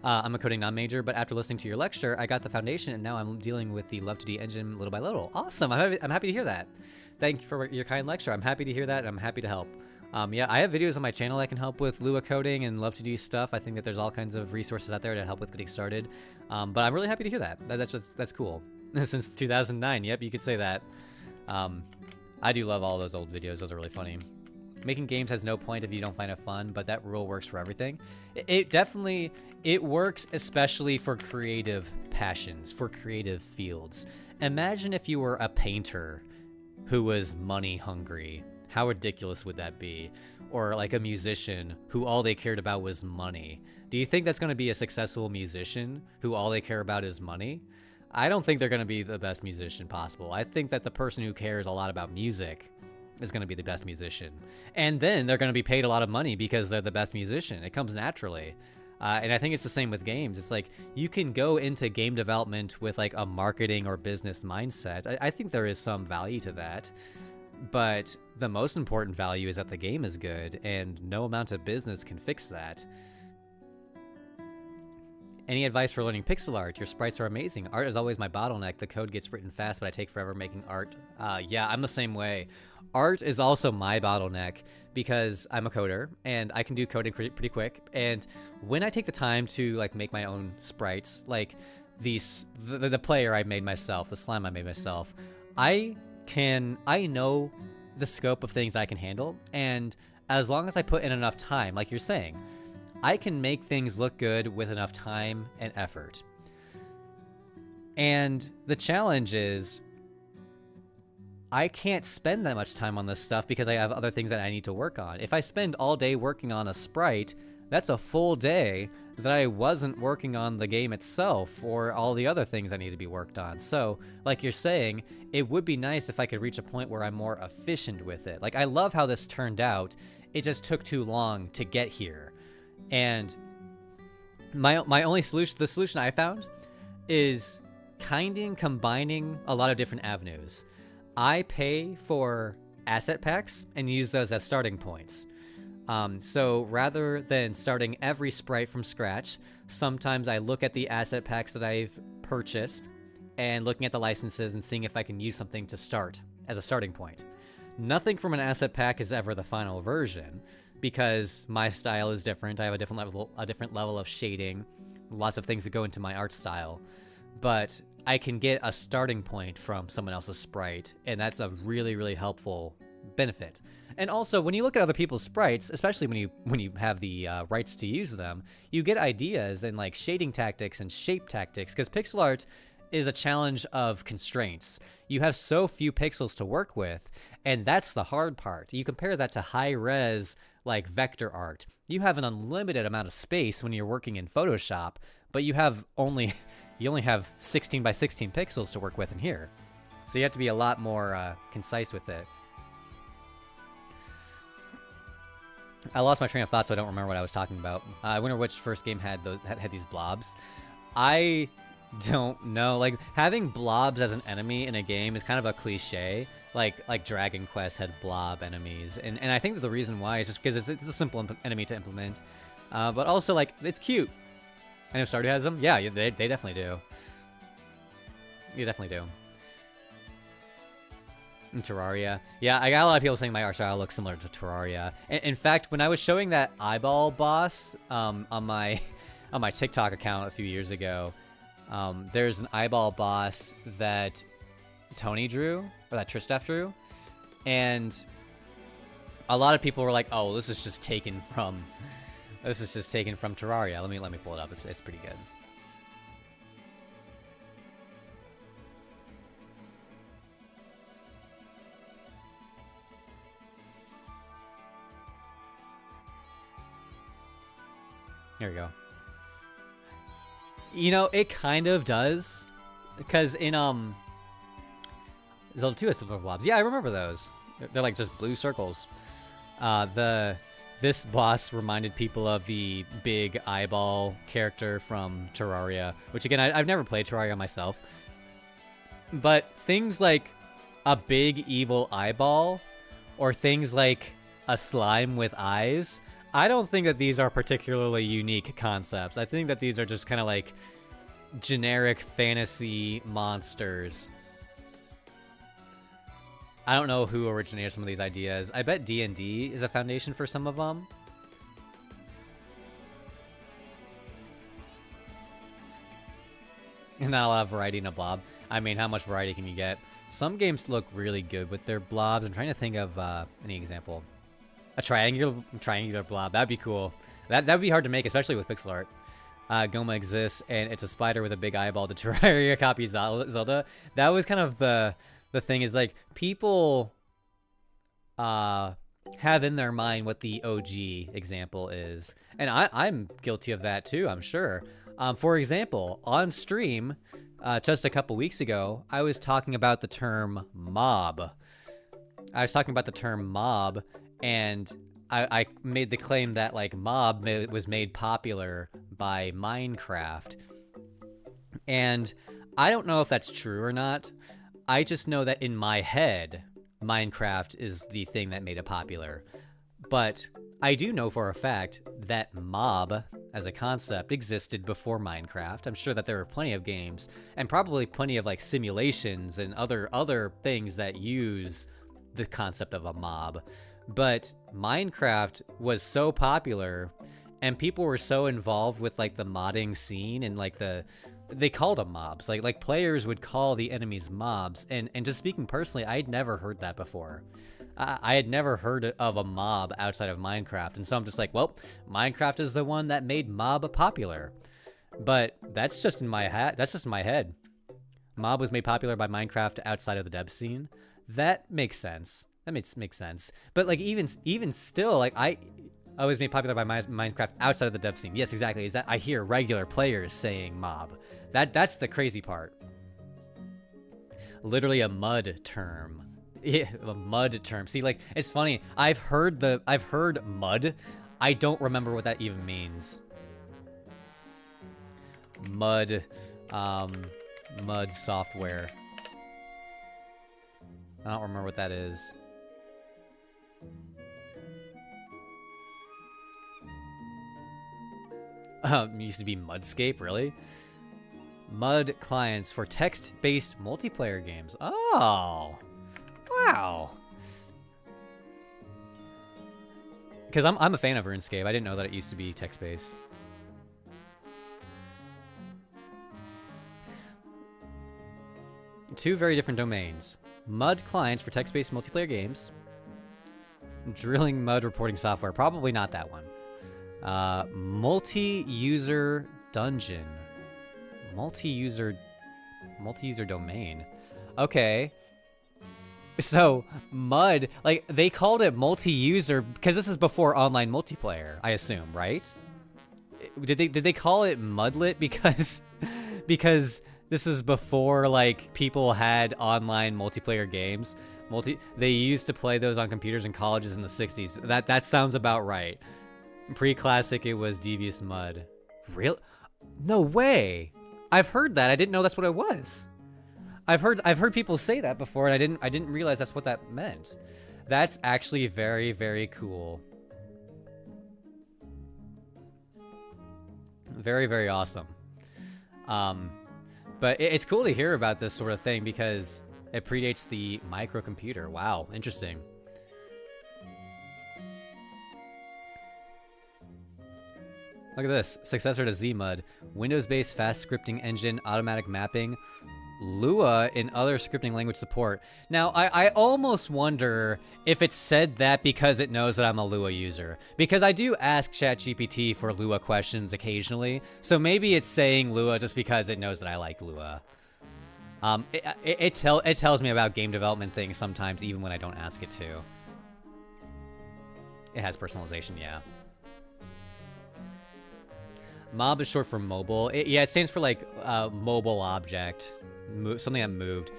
I'm a coding non-major, but after listening to your lecture, I got the foundation, and now I'm dealing with the Love2D engine little by little. Awesome! I'm happy to hear that. Thank you for your kind lecture. I'm happy to hear that, and I'm happy to help. Yeah, I have videos on my channel that can help with Lua coding and Love2D stuff. I think that there's all kinds of resources out there to help with getting started. But I'm really happy to hear that. That's cool. Since 2009, yep, you could say that. I do love all those old videos. Those are really funny. Making games has no point if you don't find it fun, but that rule works for everything. It definitely works, especially for creative passions, for creative fields. Imagine if you were a painter who was money hungry. How ridiculous would that be? Or like a musician who all they cared about was money. Do you think that's going to be a successful musician who all they care about is money? I don't think they're going to be the best musician possible. I think that the person who cares a lot about music is going to be the best musician. And then they're going to be paid a lot of money because they're the best musician. It comes naturally. And I think it's the same with games. It's like you can go into game development with like a marketing or business mindset. I think there is some value to that. But the most important value is that the game is good, and no amount of business can fix that. Any advice for learning pixel art? Your sprites are amazing. Art is always my bottleneck. The code gets written fast, but I take forever making art. Yeah, I'm the same way. Art is also my bottleneck because I'm a coder and I can do coding pretty quick. And when I take the time to like make my own sprites, like the player I made myself, the slime I made myself, I know the scope of things I can handle. And as long as I put in enough time, like you're saying, I can make things look good with enough time and effort. And the challenge is I can't spend that much time on this stuff because I have other things that I need to work on. If I spend all day working on a sprite, that's a full day that I wasn't working on the game itself or all the other things that need to be worked on. So, like you're saying, it would be nice if I could reach a point where I'm more efficient with it. Like, I love how this turned out. It just took too long to get here. And my only solution, the solution I found, is combining a lot of different avenues. I pay for asset packs and use those as starting points. So rather than starting every sprite from scratch, sometimes I look at the asset packs that I've purchased and looking at the licenses and seeing if I can use something to start as a starting point. Nothing from an asset pack is ever the final version, because my style is different. I have a different level of shading, lots of things that go into my art style. But I can get a starting point from someone else's sprite, and that's a really, really helpful benefit. And also, when you look at other people's sprites, especially when you have the rights to use them, you get ideas and like shading tactics and shape tactics, because pixel art is a challenge of constraints. You have so few pixels to work with, and that's the hard part. You compare that to high-res like vector art. You have an unlimited amount of space when you're working in Photoshop, but you only have 16 by 16 pixels to work with in here. So you have to be a lot more concise with it. I lost my train of thought, so I don't remember what I was talking about. I wonder which first game had these blobs. I don't know. Like, having blobs as an enemy in a game is kind of a cliche. Like Dragon Quest had blob enemies, and I think that the reason why is just because it's a simple enemy to implement, but also like it's cute. I know Stardew has them. Yeah, they definitely do. You definitely do. In Terraria, yeah, I got a lot of people saying my art style looks similar to Terraria. In fact, when I was showing that eyeball boss on my TikTok account a few years ago, there's an eyeball boss that Tony drew, or that Tristaf drew, and a lot of people were like, "Oh, this is just taken from Terraria." Let me pull it up. It's pretty good. Here we go. You know, it kind of does, because in Zelda 2 has similar blobs. Yeah, I remember those. They're like just blue circles. This boss reminded people of the big eyeball character from Terraria, which again, I've never played Terraria myself. But things like a big evil eyeball, or things like a slime with eyes, I don't think that these are particularly unique concepts. I think that these are just kind of like generic fantasy monsters. I don't know who originated some of these ideas. I bet D&D is a foundation for some of them. Not a lot of variety in a blob. I mean, how much variety can you get? Some games look really good with their blobs. I'm trying to think of any example. A triangular blob. That'd be cool. That'd be hard to make, especially with pixel art. Goma exists, and it's a spider with a big eyeball. The Terraria copy Zelda. That was kind of the thing, is like people have in their mind what the OG example is, and I'm guilty of that too, I'm sure. For example, on stream just a couple weeks ago, I was talking about the term mob. And I made the claim that like mob was made popular by Minecraft. And I don't know if that's true or not. I just know that in my head, Minecraft is the thing that made it popular. But I do know for a fact that mob as a concept existed before Minecraft. I'm sure that there were plenty of games and probably plenty of like simulations and other things that use the concept of a mob. But Minecraft was so popular and people were so involved with like the modding scene and like they called them mobs. Like players would call the enemies mobs. And just speaking personally, I'd never heard that before. I had never heard of a mob outside of Minecraft. And so I'm just like, well, Minecraft is the one that made mob popular. But that's just in my that's just in my head. Mob was made popular by Minecraft outside of the dev scene. That makes sense. That makes sense. But like even still, like I was made popular by Minecraft outside of the dev scene. Yes, exactly. Is that I hear regular players saying mob. That's the crazy part. Literally a mud term. Yeah, a mud term. See, like it's funny. I've heard mud. I don't remember what that even means. Mud software. I don't remember what that is. It used to be Mudscape, really? Mud clients for text-based multiplayer games. Oh, wow. Because I'm a fan of RuneScape. I didn't know that it used to be text-based. Two very different domains. Mud clients for text-based multiplayer games. Drilling mud reporting software. Probably not that one. Multi-user dungeon. Multi-user domain. Okay. So, mud, like, they called it multi-user because this is before online multiplayer, I assume, right? Did they call it mudlet because this is before, like, people had online multiplayer games? They used to play those on computers in colleges in the 60s. That sounds about right. Pre-classic, it was Devious Mud. Real? No way! I've heard that. I didn't know that's what it was. I've heard people say that before, and I didn't realize that's what that meant. That's actually very, very cool. Very, very awesome. But it's cool to hear about this sort of thing because it predates the microcomputer. Wow, interesting. Look at this. Successor to ZMud. Windows-based fast scripting engine, automatic mapping, Lua and other scripting language support. Now, I almost wonder if it said that because it knows that I'm a Lua user. Because I do ask ChatGPT for Lua questions occasionally. So maybe it's saying Lua just because it knows that I like Lua. It tells me about game development things sometimes, even when I don't ask it to. It has personalization, yeah. Mob is short for mobile. Yeah, it stands for like mobile object, something that moved.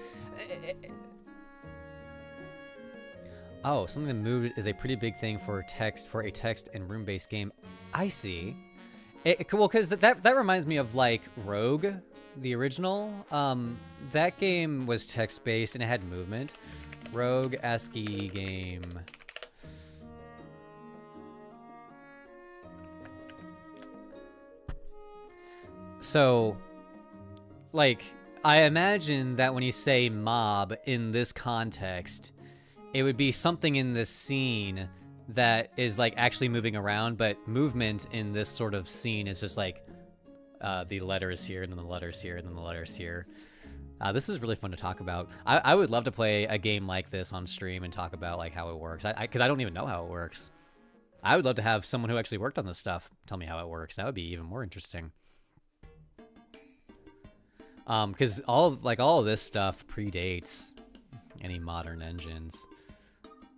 Oh, something that moved is a pretty big thing for a text and room-based game. I see. Well, because that reminds me of like Rogue, the original. That game was text-based and it had movement. Rogue ASCII game. So, like, I imagine that when you say mob in this context, it would be something in this scene that is, like, actually moving around, but movement in this sort of scene is just, like, the letters here, and then the letters here, and then the letters here. This is really fun to talk about. I would love to play a game like this on stream and talk about, like, how it works, because I don't even know how it works. I would love to have someone who actually worked on this stuff tell me how it works. That would be even more interesting. Because all of this stuff predates any modern engines.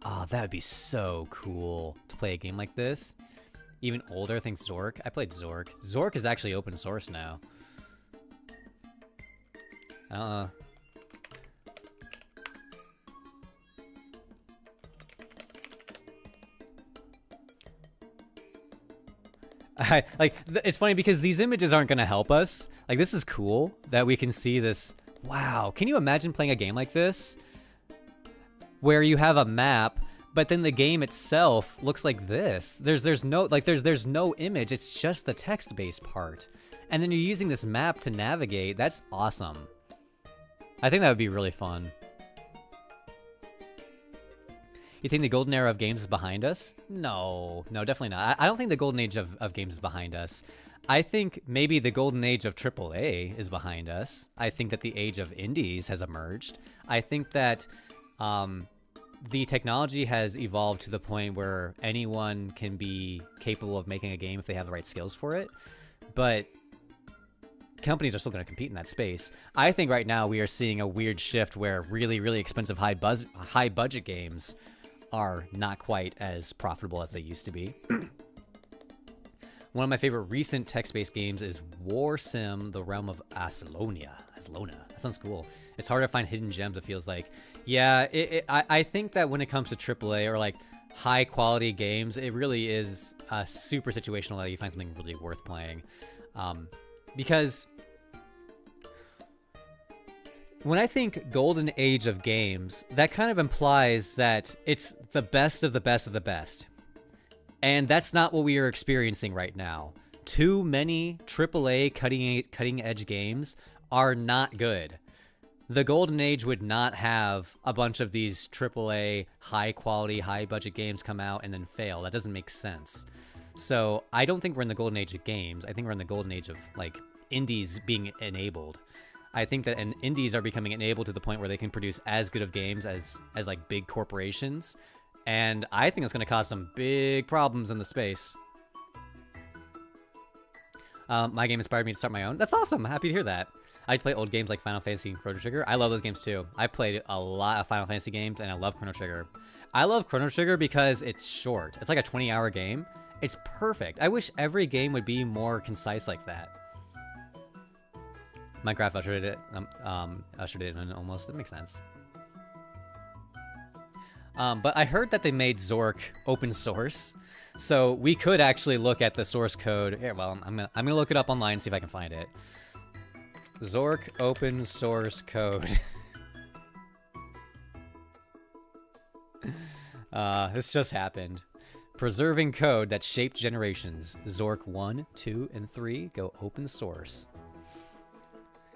Oh, that would be so cool to play a game like this. Even older, I think Zork. I played Zork. Zork is actually open source now. It's funny because these images aren't gonna help us. Like, this is cool that we can see this. Wow, can you imagine playing a game like this? Where you have a map, but then the game itself looks like this. There's no image, it's just the text-based part. And then you're using this map to navigate. That's awesome. I think that would be really fun. You think the golden era of games is behind us? No, definitely not. I don't think the golden age of games is behind us. I think maybe the golden age of AAA is behind us. I think that the age of indies has emerged. I think that the technology has evolved to the point where anyone can be capable of making a game if they have the right skills for it. But companies are still going to compete in that space. I think right now we are seeing a weird shift where really, really expensive high budget games are not quite as profitable as they used to be. One of my favorite recent text-based games is War Sim: The Realm of Aslonia. That sounds cool. It's hard to find hidden gems, it feels like. Yeah, I think that when it comes to AAA or like high-quality games, it really is super situational that you find something really worth playing. Because when I think golden age of games, that kind of implies that it's the best of the best of the best. And that's not what we are experiencing right now. Too many AAA cutting edge games are not good. The golden age would not have a bunch of these AAA high quality, high budget games come out and then fail. That doesn't make sense. So I don't think we're in the golden age of games. I think we're in the golden age of like indies being enabled. I think that indies are becoming enabled to the point where they can produce as good of games as like big corporations. And I think it's going to cause some big problems in the space. My game inspired me to start my own. That's awesome. Happy to hear that. I'd play old games like Final Fantasy and Chrono Trigger. I love those games too. I played a lot of Final Fantasy games and I love Chrono Trigger. I love Chrono Trigger because it's short. It's like a 20-hour game. It's perfect. I wish every game would be more concise like that. Minecraft ushered it in almost. That makes sense. But I heard that they made Zork open source, so we could actually look at the source code. Here, well, I'm gonna look it up online and see if I can find it. Zork open source code. This just happened. Preserving code that shaped generations. Zork 1, 2, and 3 go open source.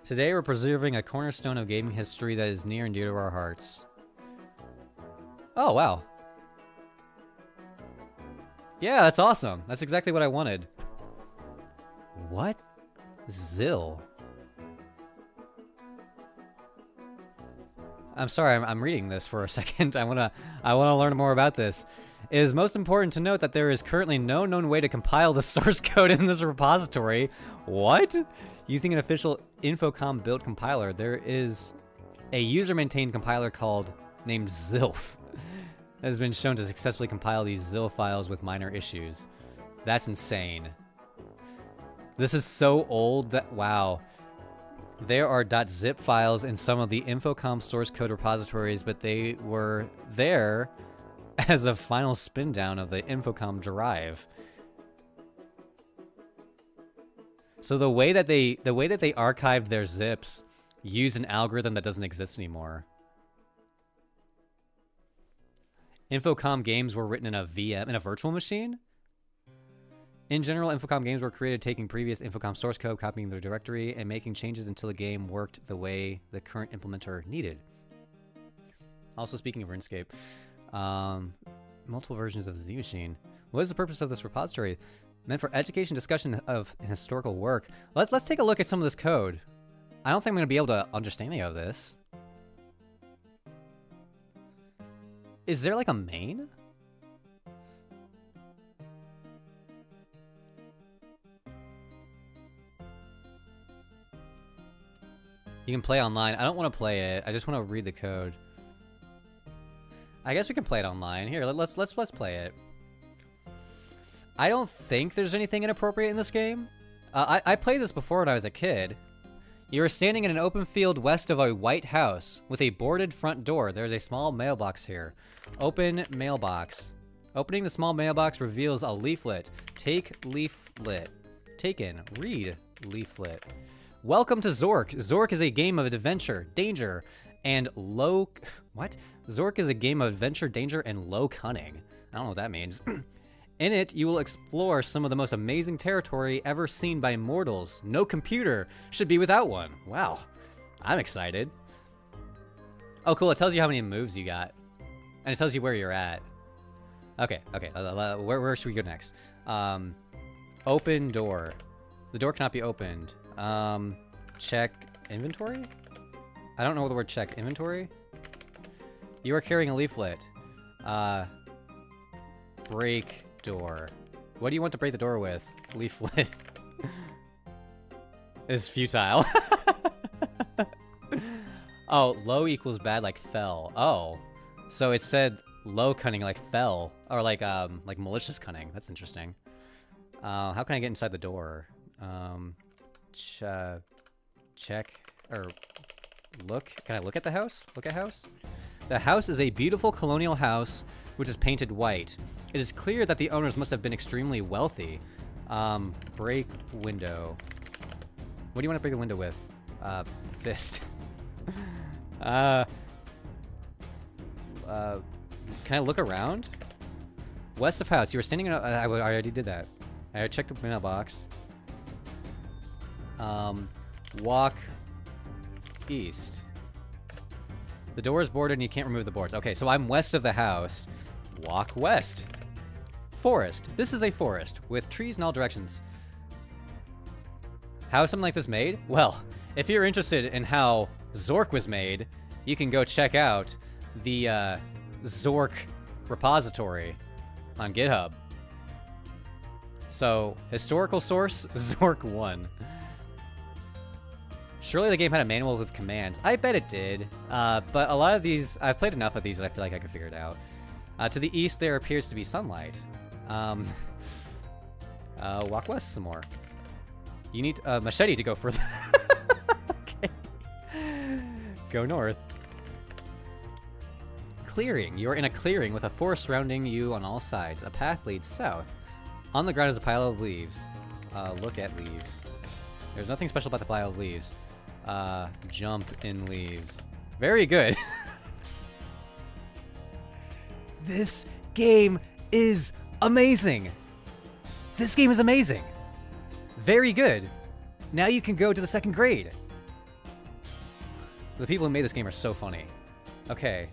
Today we're preserving a cornerstone of gaming history that is near and dear to our hearts. Oh, wow. Yeah, that's awesome. That's exactly what I wanted. What? Zill. I'm sorry, I'm reading this for a second. I wanna learn more about this. It is most important to note that there is currently no known way to compile the source code in this repository. What? Using an official Infocom built compiler, there is a user-maintained compiler named Zilf that has been shown to successfully compile these ZIL files with minor issues. That's insane. This is so old that, wow. There are .zip files in some of the Infocom source code repositories, but they were there as a final spin down of the Infocom drive. So the way that they archived their zips used an algorithm that doesn't exist anymore. Infocom games were written in a VM, in a virtual machine? In general, Infocom games were created taking previous Infocom source code, copying their directory, and making changes until the game worked the way the current implementer needed. Also, speaking of RuneScape, multiple versions of the Z Machine. What is the purpose of this repository? Meant for education, discussion of historical work. Let's take a look at some of this code. I don't think I'm going to be able to understand any of this. Is there like a main? You can play online. I don't want to play it. I just want to read the code. I guess we can play it online. Here, let's play it. I don't think there's anything inappropriate in this game. I played this before when I was a kid. You are standing in an open field west of a white house with a boarded front door. There's a small mailbox here. Open mailbox. Opening the small mailbox reveals a leaflet. Take leaflet. Taken. Read leaflet. Welcome to Zork. Zork is a game of adventure, danger, and low... What? Zork is a game of adventure, danger, and low cunning. I don't know what that means. In it, you will explore some of the most amazing territory ever seen by mortals. No computer should be without one. Wow. I'm excited. Oh, cool. It tells you how many moves you got. And it tells you where you're at. Okay. Where should we go next? Open door. The door cannot be opened. Check inventory? I don't know the word check. Inventory? You are carrying a leaflet. Break door. What do you want to break the door with? Leaflet. It's futile. Oh, low equals bad, like fell. Oh, so it said low cunning, like fell, or like malicious cunning. That's interesting. How can I get inside the door? Check or look. Can I look at the house? Look at house. The house is a beautiful colonial house, which is painted white. It is clear that the owners must have been extremely wealthy. Break window. What do you want to break the window with? Fist. Can I look around? West of house. You were standing in a... I already did that. I checked the mailbox. Walk east. The door is boarded and you can't remove the boards. Okay, so I'm west of the house. Walk west. Forest. This is a forest with trees in all directions. How is something like this made? Well, if you're interested in how Zork was made, you can go check out the Zork repository on GitHub. So, historical source, Zork 1. Surely the game had a manual with commands. I bet it did, but a lot of these, I've played enough of these that I feel like I could figure it out. To the east, there appears to be sunlight. Walk west some more. You need a machete to go further. Okay. Go north. Clearing. You are in a clearing with a forest surrounding you on all sides. A path leads south. On the ground is a pile of leaves. Look at leaves. There's nothing special about the pile of leaves. Jump in leaves. Very good. This game is amazing. This game is amazing. Very good. Now you can go to the second grade. The people who made this game are so funny. Okay,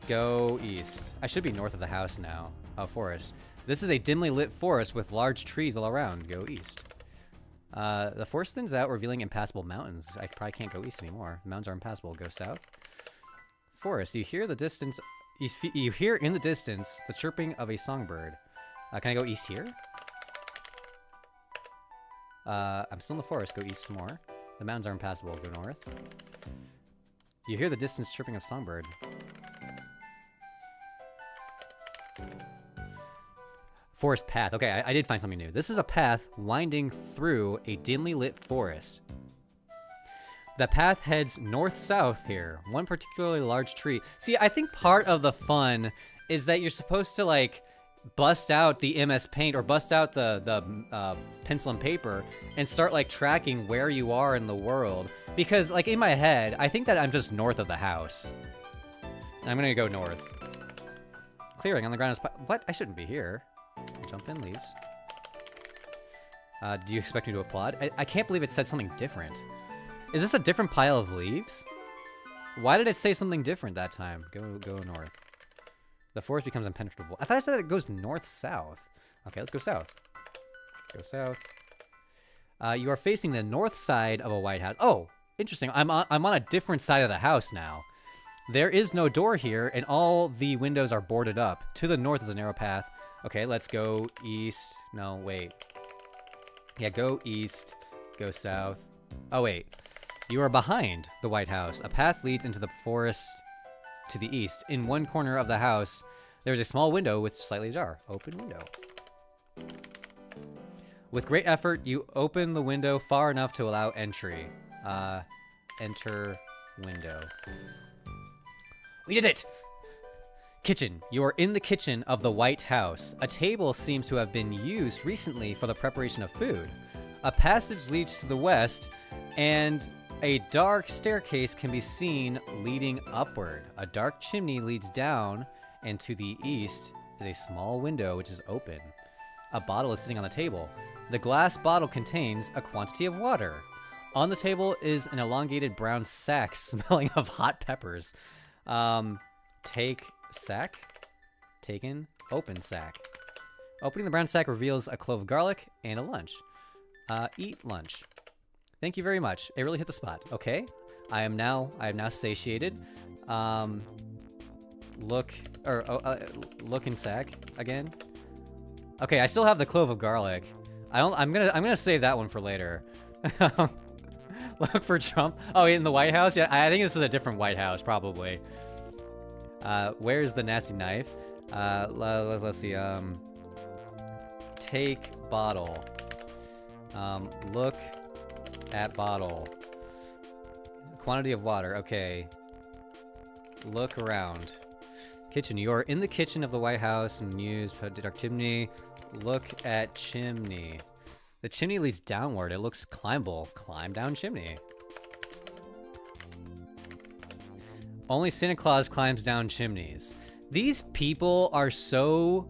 go east. I should be north of the house now. Oh, forest. This is a dimly lit forest with large trees all around. Go east. The forest thins out, revealing impassable mountains. I probably can't go east anymore. The mountains are impassable. Go south. Forest. You hear the distance. You hear in the distance the chirping of a songbird. Can I go east here? I'm still in the forest. Go east some more. The mountains are impassable. Go north. You hear the distance chirping of songbird. Forest path. Okay, I did find something new. This is a path winding through a dimly lit forest. The path heads north-south here. One particularly large tree. See, I think part of the fun is that you're supposed to, like, bust out the MS Paint or bust out the pencil and paper and start, like, tracking where you are in the world. Because, like, in my head, I think that I'm just north of the house. I'm gonna go north. Clearing on the ground is... What? I shouldn't be here. Jump in, leaves. Do you expect me to applaud? I can't believe it said something different. Is this a different pile of leaves? Why did it say something different that time? Go north. The forest becomes impenetrable. I thought I said that it goes north-south. Okay, let's go south. Go south. You are facing the north side of a white house. Oh, interesting. I'm on a different side of the house now. There is no door here, and all the windows are boarded up. To the north is a narrow path. Okay, let's go east. No, wait. Yeah, go east. Go south. Oh, wait. You are behind the White House. A path leads into the forest to the east. In one corner of the house, there's a small window with slightly ajar. Open window. With great effort, you open the window far enough to allow entry. Enter window. We did it! Kitchen. You are in the kitchen of the White House. A table seems to have been used recently for the preparation of food. A passage leads to the west, and a dark staircase can be seen leading upward. A dark chimney leads down, and to the east is a small window which is open. A bottle is sitting on the table. The glass bottle contains a quantity of water. On the table is an elongated brown sack smelling of hot peppers. Take sack? Taken. Open sack. Opening the brown sack reveals a clove of garlic and a lunch. Eat lunch. Thank you very much. It really hit the spot. Okay. I am now satiated. Look in sack again. Okay, I still have the clove of garlic. I'm gonna save that one for later. Look for Trump. Oh, in the White House? Yeah, I think this is a different White House, probably. Where's the nasty knife? Let's see. Take bottle. Look at bottle. Quantity of water. Okay. Look around. Kitchen. You're in the kitchen of the White House. News. Dark chimney. Look at chimney. The chimney leads downward. It looks climbable. Climb down chimney. Only Santa Claus climbs down chimneys. These people are so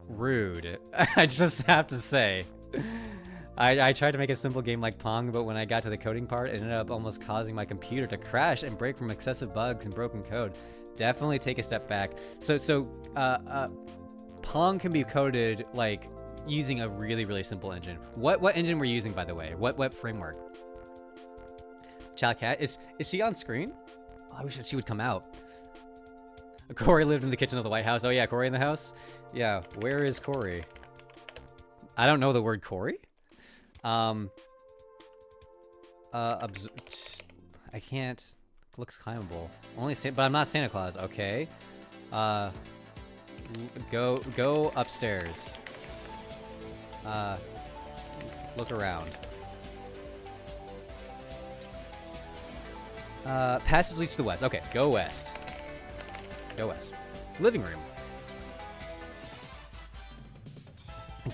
rude. I just have to say. I tried to make a simple game like Pong, but when I got to the coding part, it ended up almost causing my computer to crash and break from excessive bugs and broken code. Definitely take a step back. So Pong can be coded like using a really simple engine. What engine were you using, by the way? What framework? Child Cat, is she on screen? I wish she would come out. Corey lived in the kitchen of the White House. Oh yeah, Corey in the house? Yeah, where is Corey? I don't know the word Corey. I can't. Looks climbable. But I'm not Santa Claus. Okay. Go upstairs. Look around. Passage leads to the west. Okay, go west. Go west. Living room.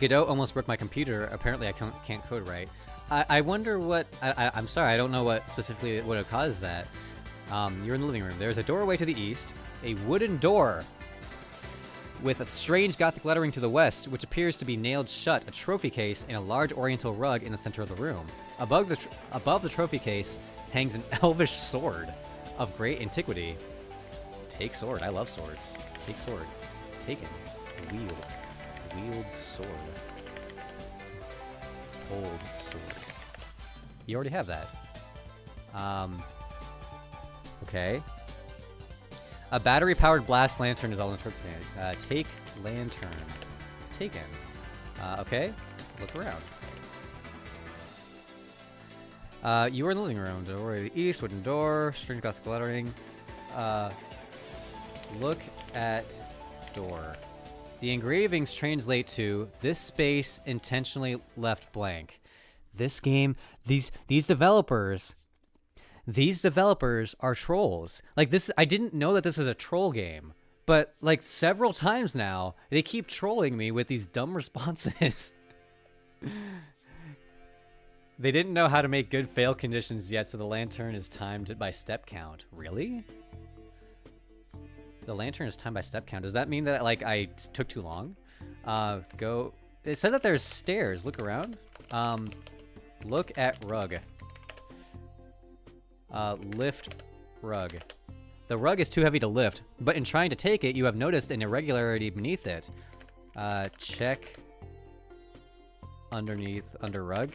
Godot almost broke my computer. Apparently I can't code right. I wonder what... I'm sorry, I don't know what specifically would have caused that. You're in the living room. There's a doorway to the east. A wooden door with a strange gothic lettering to the west, which appears to be nailed shut, a trophy case, and a large oriental rug in the center of the room. Above the trophy case hangs an elvish sword of great antiquity. Take sword. I love swords. Take sword. Taken. Wield. Wield sword. Hold sword. You already have that. Okay. A battery-powered blast lantern is all in the trophy. Take lantern. Taken. Okay. Look around. You are in the living room. Doorway to the east, wooden door, strange gothic lettering. Look at door. The engravings translate to this space intentionally left blank. This game, these developers are trolls. Like this, I didn't know that this is a troll game, but like several times now, they keep trolling me with these dumb responses. They didn't know how to make good fail conditions yet, so the lantern is timed by step count. Really? The lantern is timed by step count. Does that mean that like I took too long? Go. It says that there's stairs. Look around. Look at rug. Lift rug. The rug is too heavy to lift, but in trying to take it, you have noticed an irregularity beneath it. Check under rug.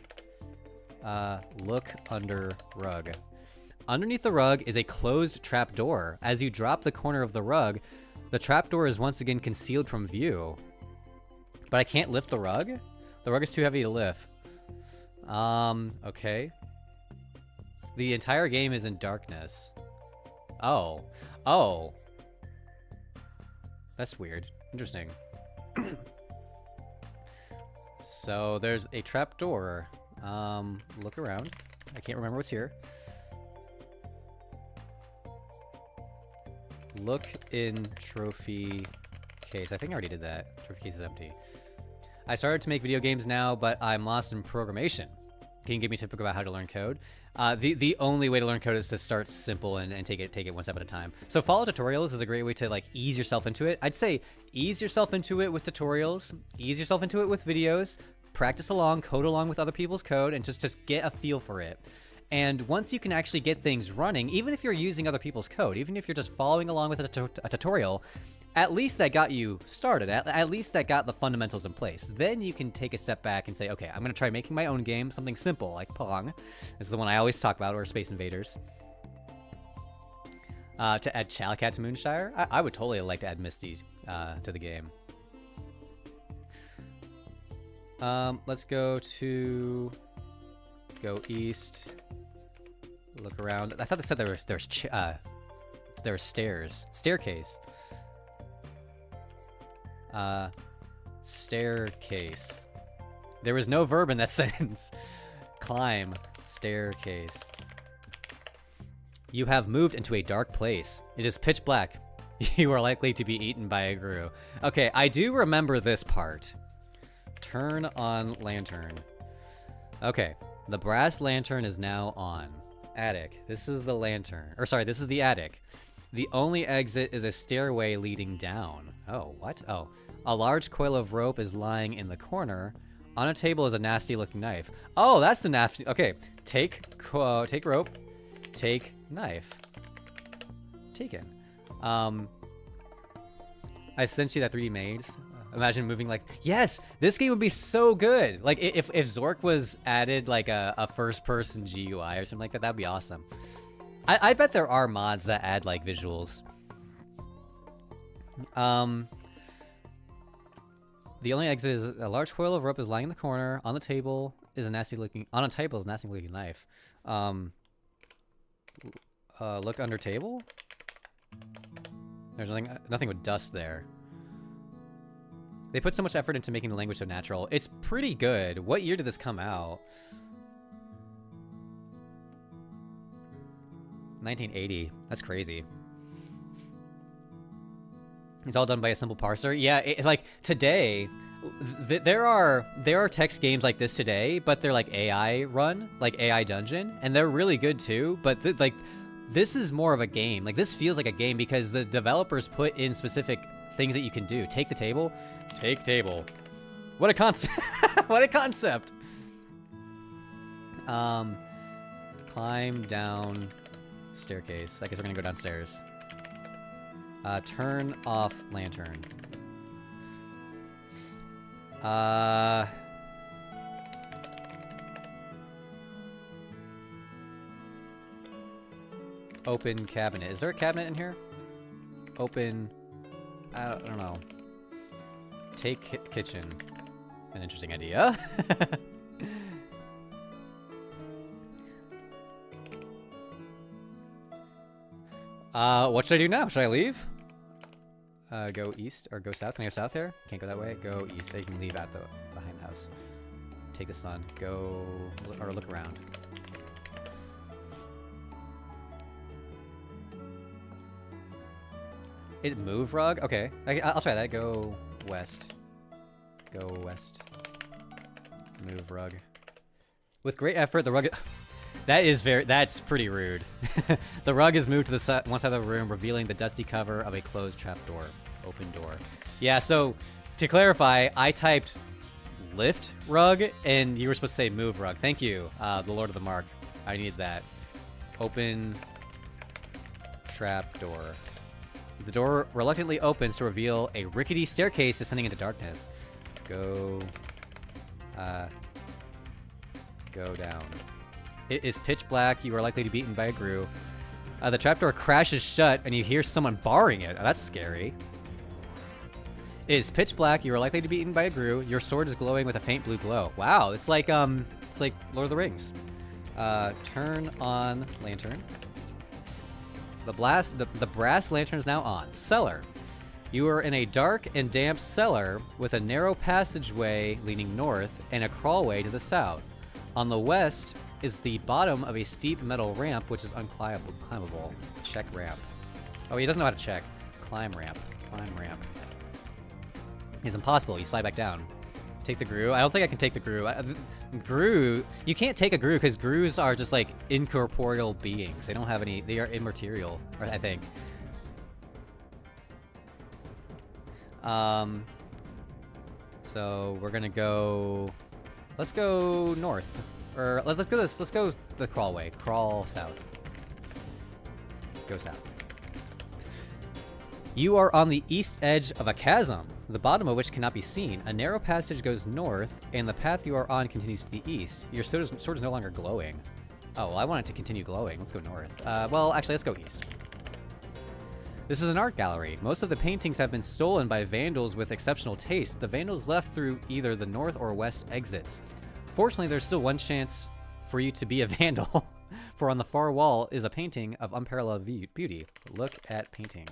Look under rug. Underneath the rug is a closed trapdoor. As you drop the corner of the rug, the trapdoor is once again concealed from view. But I can't lift the rug? The rug is too heavy to lift. Okay. The entire game is in darkness. Oh. Oh. That's weird. Interesting. So there's a trapdoor. Look around. I can't remember what's here. Look in trophy case. I think I already did that. Trophy case is empty. I started to make video games now, but I'm lost in programmation. Can you give me a tip about how to learn code? The only way to learn code is to start simple and take it one step at a time. So follow tutorials is a great way to like ease yourself into it. I'd say ease yourself into it with tutorials, ease yourself into it with videos, practice along, code along with other people's code, and just get a feel for it. And once you can actually get things running, even if you're using other people's code, even if you're just following along with a tutorial, at least that got you started. At least that got the fundamentals in place. Then you can take a step back and say, okay, I'm going to try making my own game, something simple like Pong. This is the one I always talk about, or Space Invaders. To add Chalcat to Moonshire? I would totally like to add Misty to the game. Let's go east. Look around. I thought they said there were stairs. Staircase. Staircase. There was no verb in that sentence. Climb. Staircase. You have moved into a dark place. It is pitch black. You are likely to be eaten by a grue. Okay, I do remember this part. Turn on lantern. Okay, the brass lantern is now on. Attic. This is the lantern. Or sorry, this is the attic. The only exit is a stairway leading down. Oh, what? Oh. A large coil of rope is lying in the corner. On a table is a nasty looking knife. Oh, that's the nasty. Okay. Take rope. Take knife. Taken. I sent you that 3D maze. Imagine moving like, yes, this game would be so good. Like if Zork was added like a first person GUI or something like that, that'd be awesome. I bet there are mods that add like visuals. The only exit is a large coil of rope is lying in the corner. On the table is a nasty looking knife. Look under table. There's nothing with dust there. They put so much effort into making the language so natural. It's pretty good. What year did this come out? 1980. That's crazy. It's all done by a simple parser. Yeah, like today, there are text games like this today, but they're like AI run, like AI dungeon, and they're really good too. But like, this is more of a game. Like this feels like a game because the developers put in specific things that you can do. Take the table. Take table. What a concept. What a concept. Climb down staircase. I guess we're gonna go downstairs. Turn off lantern. Open cabinet. Is there a cabinet in here? Open. I don't know. Take kitchen. An interesting idea. What should I do now? Should I leave? Go east or go south? Can I go south here? Can't go that way. Go east. So you can leave at behind the house. Take the sun. Go or look around. It move rug? Okay. I'll try that. Go west. Go west. Move rug. With great effort, the rug... That's pretty rude. The rug is moved to the one side of the room, revealing the dusty cover of a closed trapdoor. Open door. Yeah, so to clarify, I typed lift rug, and you were supposed to say move rug. Thank you, the Lord of the Mark. I needed that. Open trapdoor. The door reluctantly opens to reveal a rickety staircase descending into darkness. Go down. It is pitch black. You are likely to be eaten by a grue. The trapdoor crashes shut, and you hear someone barring it. Oh, that's scary. It is pitch black. You are likely to be eaten by a grue. Your sword is glowing with a faint blue glow. Wow, it's like Lord of the Rings. Turn on lantern. The brass lantern is now on. Cellar. You are in a dark and damp cellar with a narrow passageway leaning north and a crawlway to the south. On the west is the bottom of a steep metal ramp, which is unclimbable. Check ramp. Oh, he doesn't know how to check. Climb ramp. Climb ramp. It's impossible. You slide back down. Take the Gru. I don't think I can take the Gru. Gru, you can't take a Gru because Grus are just like incorporeal beings. They don't have any, they are immaterial, I think. So we're gonna go, let's go north. Or let's go the crawl way. Crawl south. Go south. You are on the east edge of a chasm, the bottom of which cannot be seen. A narrow passage goes north, and the path you are on continues to the east. Your sword is no longer glowing. Oh, well, I want it to continue glowing. Let's go north. Well, actually, let's go east. This is an art gallery. Most of the paintings have been stolen by vandals with exceptional taste. The vandals left through either the north or west exits. Fortunately, there's still one chance for you to be a vandal, for on the far wall is a painting of unparalleled beauty. Look at painting.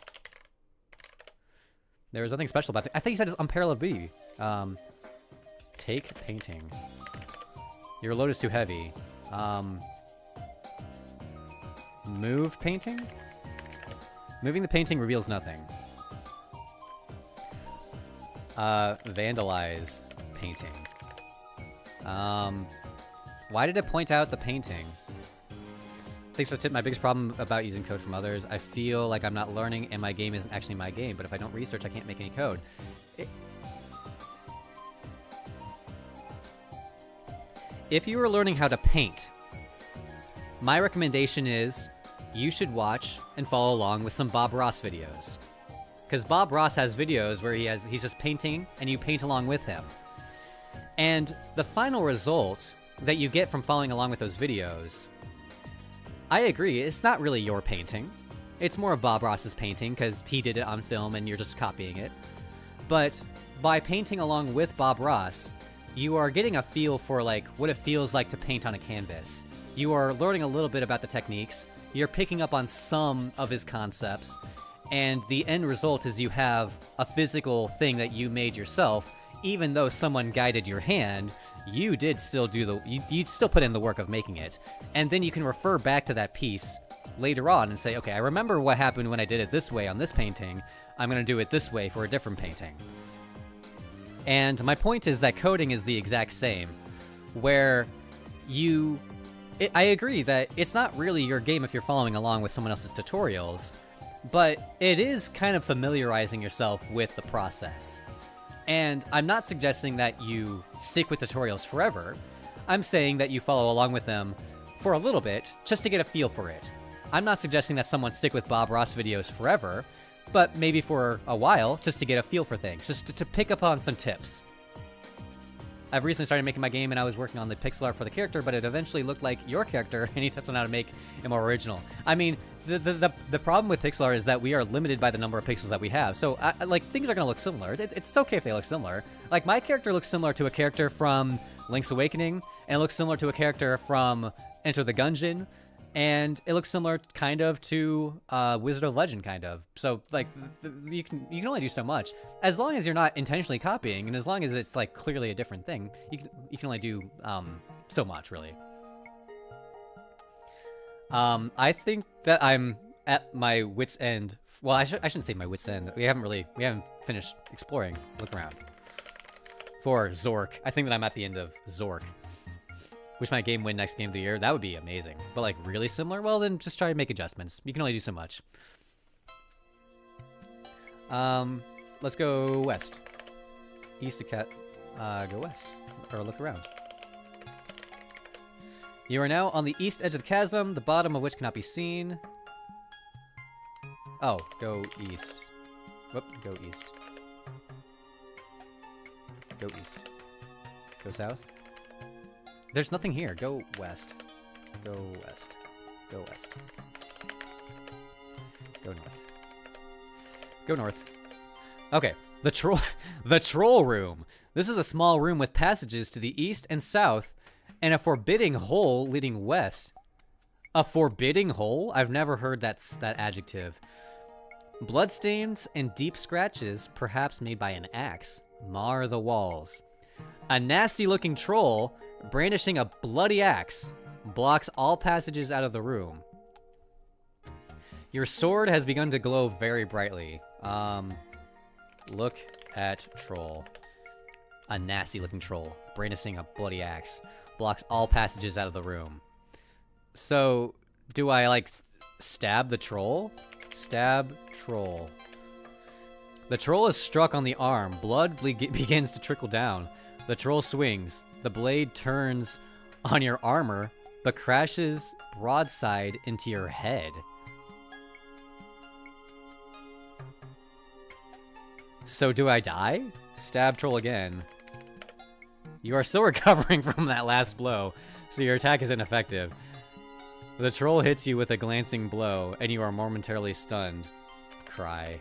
There was nothing special about it. I think he said it's unparalleled beauty. Take painting. Your load is too heavy. Move painting? Moving the painting reveals nothing. Vandalize painting. Why did it point out the painting? Thanks for the tip. My biggest problem about using code from others, I feel like I'm not learning and my game isn't actually my game, but if I don't research, I can't make any code. If you are learning how to paint, my recommendation is you should watch and follow along with some Bob Ross videos. Because Bob Ross has videos where he's just painting and you paint along with him. And the final result that you get from following along with those videos, I agree, it's not really your painting. It's more of Bob Ross's painting because he did it on film and you're just copying it. But by painting along with Bob Ross, you are getting a feel for like what it feels like to paint on a canvas. You are learning a little bit about the techniques, you're picking up on some of his concepts, and the end result is you have a physical thing that you made yourself. Even though someone guided your hand, you did still do you still put in the work of making it. And then you can refer back to that piece later on and say, okay, I remember what happened when I did it this way on this painting. I'm going to do it this way for a different painting. And my point is that coding is the exact same, where I agree that it's not really your game if you're following along with someone else's tutorials, but it is kind of familiarizing yourself with the process. And I'm not suggesting that you stick with tutorials forever. I'm saying that you follow along with them for a little bit, just to get a feel for it. I'm not suggesting that someone stick with Bob Ross videos forever, but maybe for a while, just to get a feel for things, just to pick up on some tips. I've recently started making my game and I was working on the pixel art for the character, but it eventually looked like your character and he tips on how to make it more original. I mean, the problem with pixel art is that we are limited by the number of pixels that we have. So, like, things are going to look similar. It's okay if they look similar. Like, my character looks similar to a character from Link's Awakening, and it looks similar to a character from Enter the Gungeon, and it looks similar kind of to Wizard of Legend, kind of. So, like, you can only do so much. As long as you're not intentionally copying, and as long as it's, like, clearly a different thing, you can only do so much, really. I think that I'm at my wit's end. Well, I shouldn't say my wit's end. We haven't finished exploring. Look around. For Zork. I think that I'm at the end of Zork. Wish my game win next game of the year. That would be amazing. But like really similar? Well, then just try to make adjustments. You can only do so much. Let's go west. East of Cat. Go west. Or look around. You are now on the east edge of the chasm, the bottom of which cannot be seen. Oh, go east. Whoop, go east. Go east. Go south. There's nothing here. Go west. Go west. Go west. Go north. Go north. Okay. The troll room. This is a small room with passages to the east and south and a forbidding hole leading west. A forbidding hole? I've never heard that adjective. Bloodstains and deep scratches, perhaps made by an axe, mar the walls. A nasty-looking troll, brandishing a bloody axe, blocks all passages out of the room. Your sword has begun to glow very brightly. Look at troll. A nasty looking troll, brandishing a bloody axe. Blocks all passages out of the room. So, do I, like, stab the troll? Stab troll. The troll is struck on the arm. Blood begins to trickle down. The troll swings. The blade turns on your armor, but crashes broadside into your head. So do I die? Stab troll again. You are still recovering from that last blow, so your attack is ineffective. The troll hits you with a glancing blow, and you are momentarily stunned. Cry.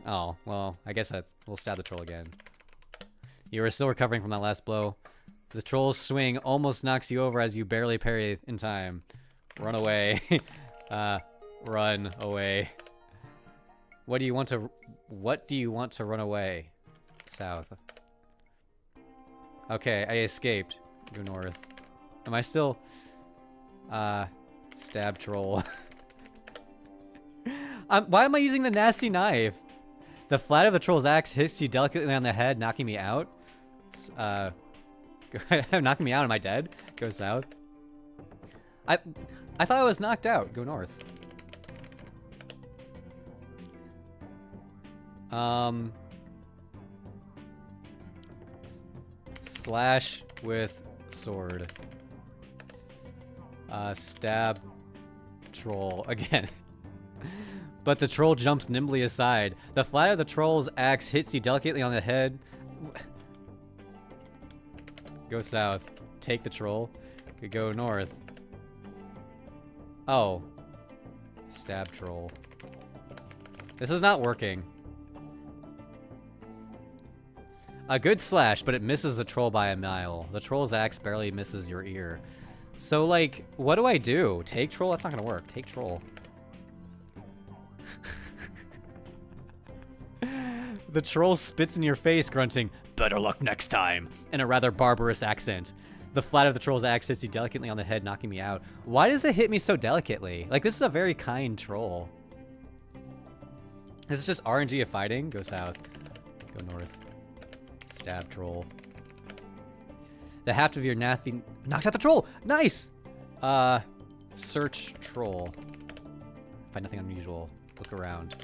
Oh, well, I guess we'll stab the troll again. You are still recovering from that last blow. The troll's swing almost knocks you over as you barely parry in time. Run away. Run away. What do you want to run away? South. Okay, I escaped. Go north. Am I still... stab troll. Why am I using the nasty knife? The flat of the troll's axe hits you delicately on the head, knocking me out. Knocking me out, am I dead? Go south. I thought I was knocked out. Go north. Slash with sword. Stab troll again. But the troll jumps nimbly aside. The flat of the troll's axe hits you delicately on the head. Go south. Take the troll. Go north. Oh. Stab troll. This is not working. A good slash, but it misses the troll by a mile. The troll's axe barely misses your ear. So, like, what do I do? Take troll? That's not gonna work. Take troll. The troll spits in your face, grunting, "Better luck next time," in a rather barbarous accent. The flat of the troll's axe hits you delicately on the head, knocking me out. Why does it hit me so delicately? Like, this is a very kind troll. This is just RNG of fighting. Go south. Go north. Stab troll. The haft of your nappy knocks out the troll. Nice. Search troll. Find nothing unusual. Look around.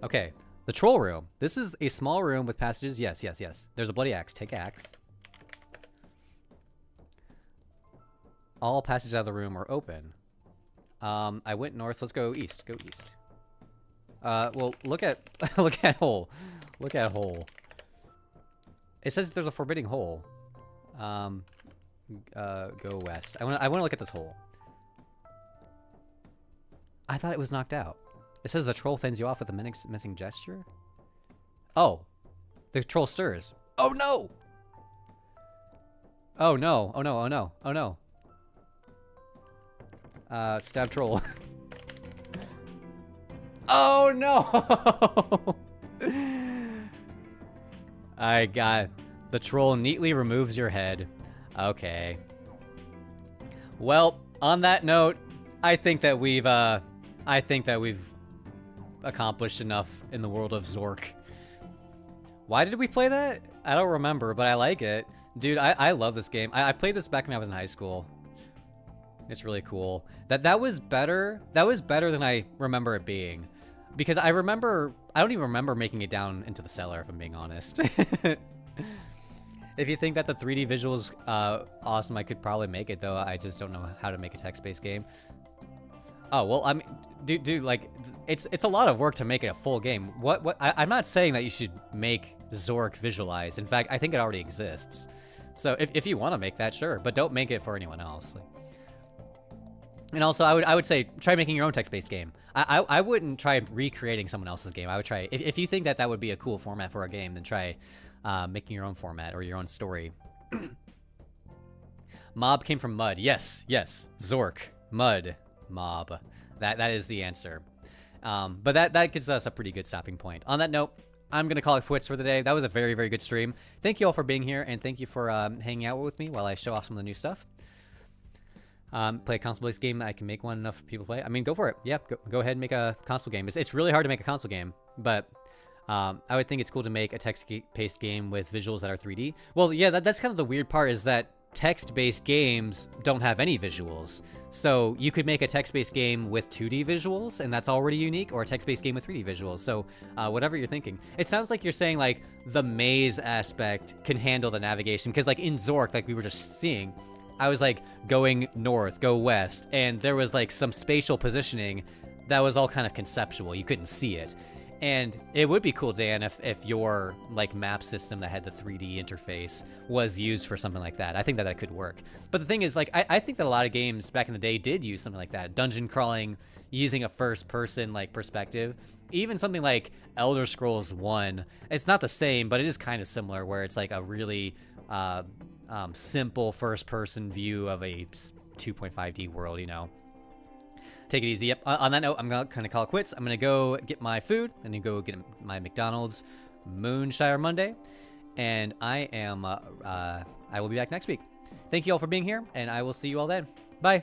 Okay, the troll room. This is a small room with passages. Yes, yes, yes. There's a bloody axe. Take axe. All passages out of the room are open. I went north. Let's go east. Go east. Well, look at look at hole. Look at hole. It says there's a forbidding hole. Go west. I want to look at this hole. I thought it was knocked out. It says the troll fends you off with a menacing gesture. Oh, the troll stirs. Oh no! Oh no! Oh no! Oh no! Oh no! Stab troll. Oh no! I got the troll neatly removes your head. Okay. Well, on that note, I think that we've accomplished enough in the world of Zork. Why did we play that? I don't remember, but I like it. Dude, I love this game. I played this back when I was in high school. It's really cool. That was better. That was better than I remember it being. Because I don't even remember making it down into the cellar, if I'm being honest. If you think that the 3D visuals awesome, I could probably make it, though. I just don't know how to make a text-based game. Oh, well, I mean, dude, like, it's a lot of work to make it a full game. I'm not saying that you should make Zork visualize. In fact, I think it already exists. So if you want to make that, sure, but don't make it for anyone else. Like, and also, I would say try making your own text-based game. I wouldn't try recreating someone else's game. I would try, if you think that would be a cool format for a game, then try making your own format or your own story. Mob came from mud. Yes, yes. Zork, mud, mob. That is the answer. But that gives us a pretty good stopping point. On that note, I'm going to call it quits for the day. That was a very, very good stream. Thank you all for being here, and thank you for hanging out with me while I show off some of the new stuff. Play a console-based game. I can make one enough for people to play. I mean, go for it. Yeah, go ahead and make a console game. It's really hard to make a console game, but I would think it's cool to make a text-based game with visuals that are 3D. Well, yeah, that's kind of the weird part, is that text-based games don't have any visuals. So you could make a text-based game with 2D visuals, and that's already unique, or a text-based game with 3D visuals. So whatever you're thinking. It sounds like you're saying like the maze aspect can handle the navigation, because like in Zork, like we were just seeing, I was like going north, go west, and there was like some spatial positioning that was all kind of conceptual. You couldn't see it. And it would be cool, Dan, if your like map system that had the 3D interface was used for something like that. I think that could work. But the thing is, like, I think that a lot of games back in the day did use something like that. Dungeon crawling using a first person like perspective. Even something like Elder Scrolls 1, it's not the same, but it is kind of similar, where it's like a really simple first person view of a 2.5D world, you know. Take it easy. Yep. On that note, I'm gonna kind of call it quits. I'm gonna go get my food and then go get my McDonald's Moonshire Monday, and I will be back next week. Thank you all for being here, and I will see you all then. Bye.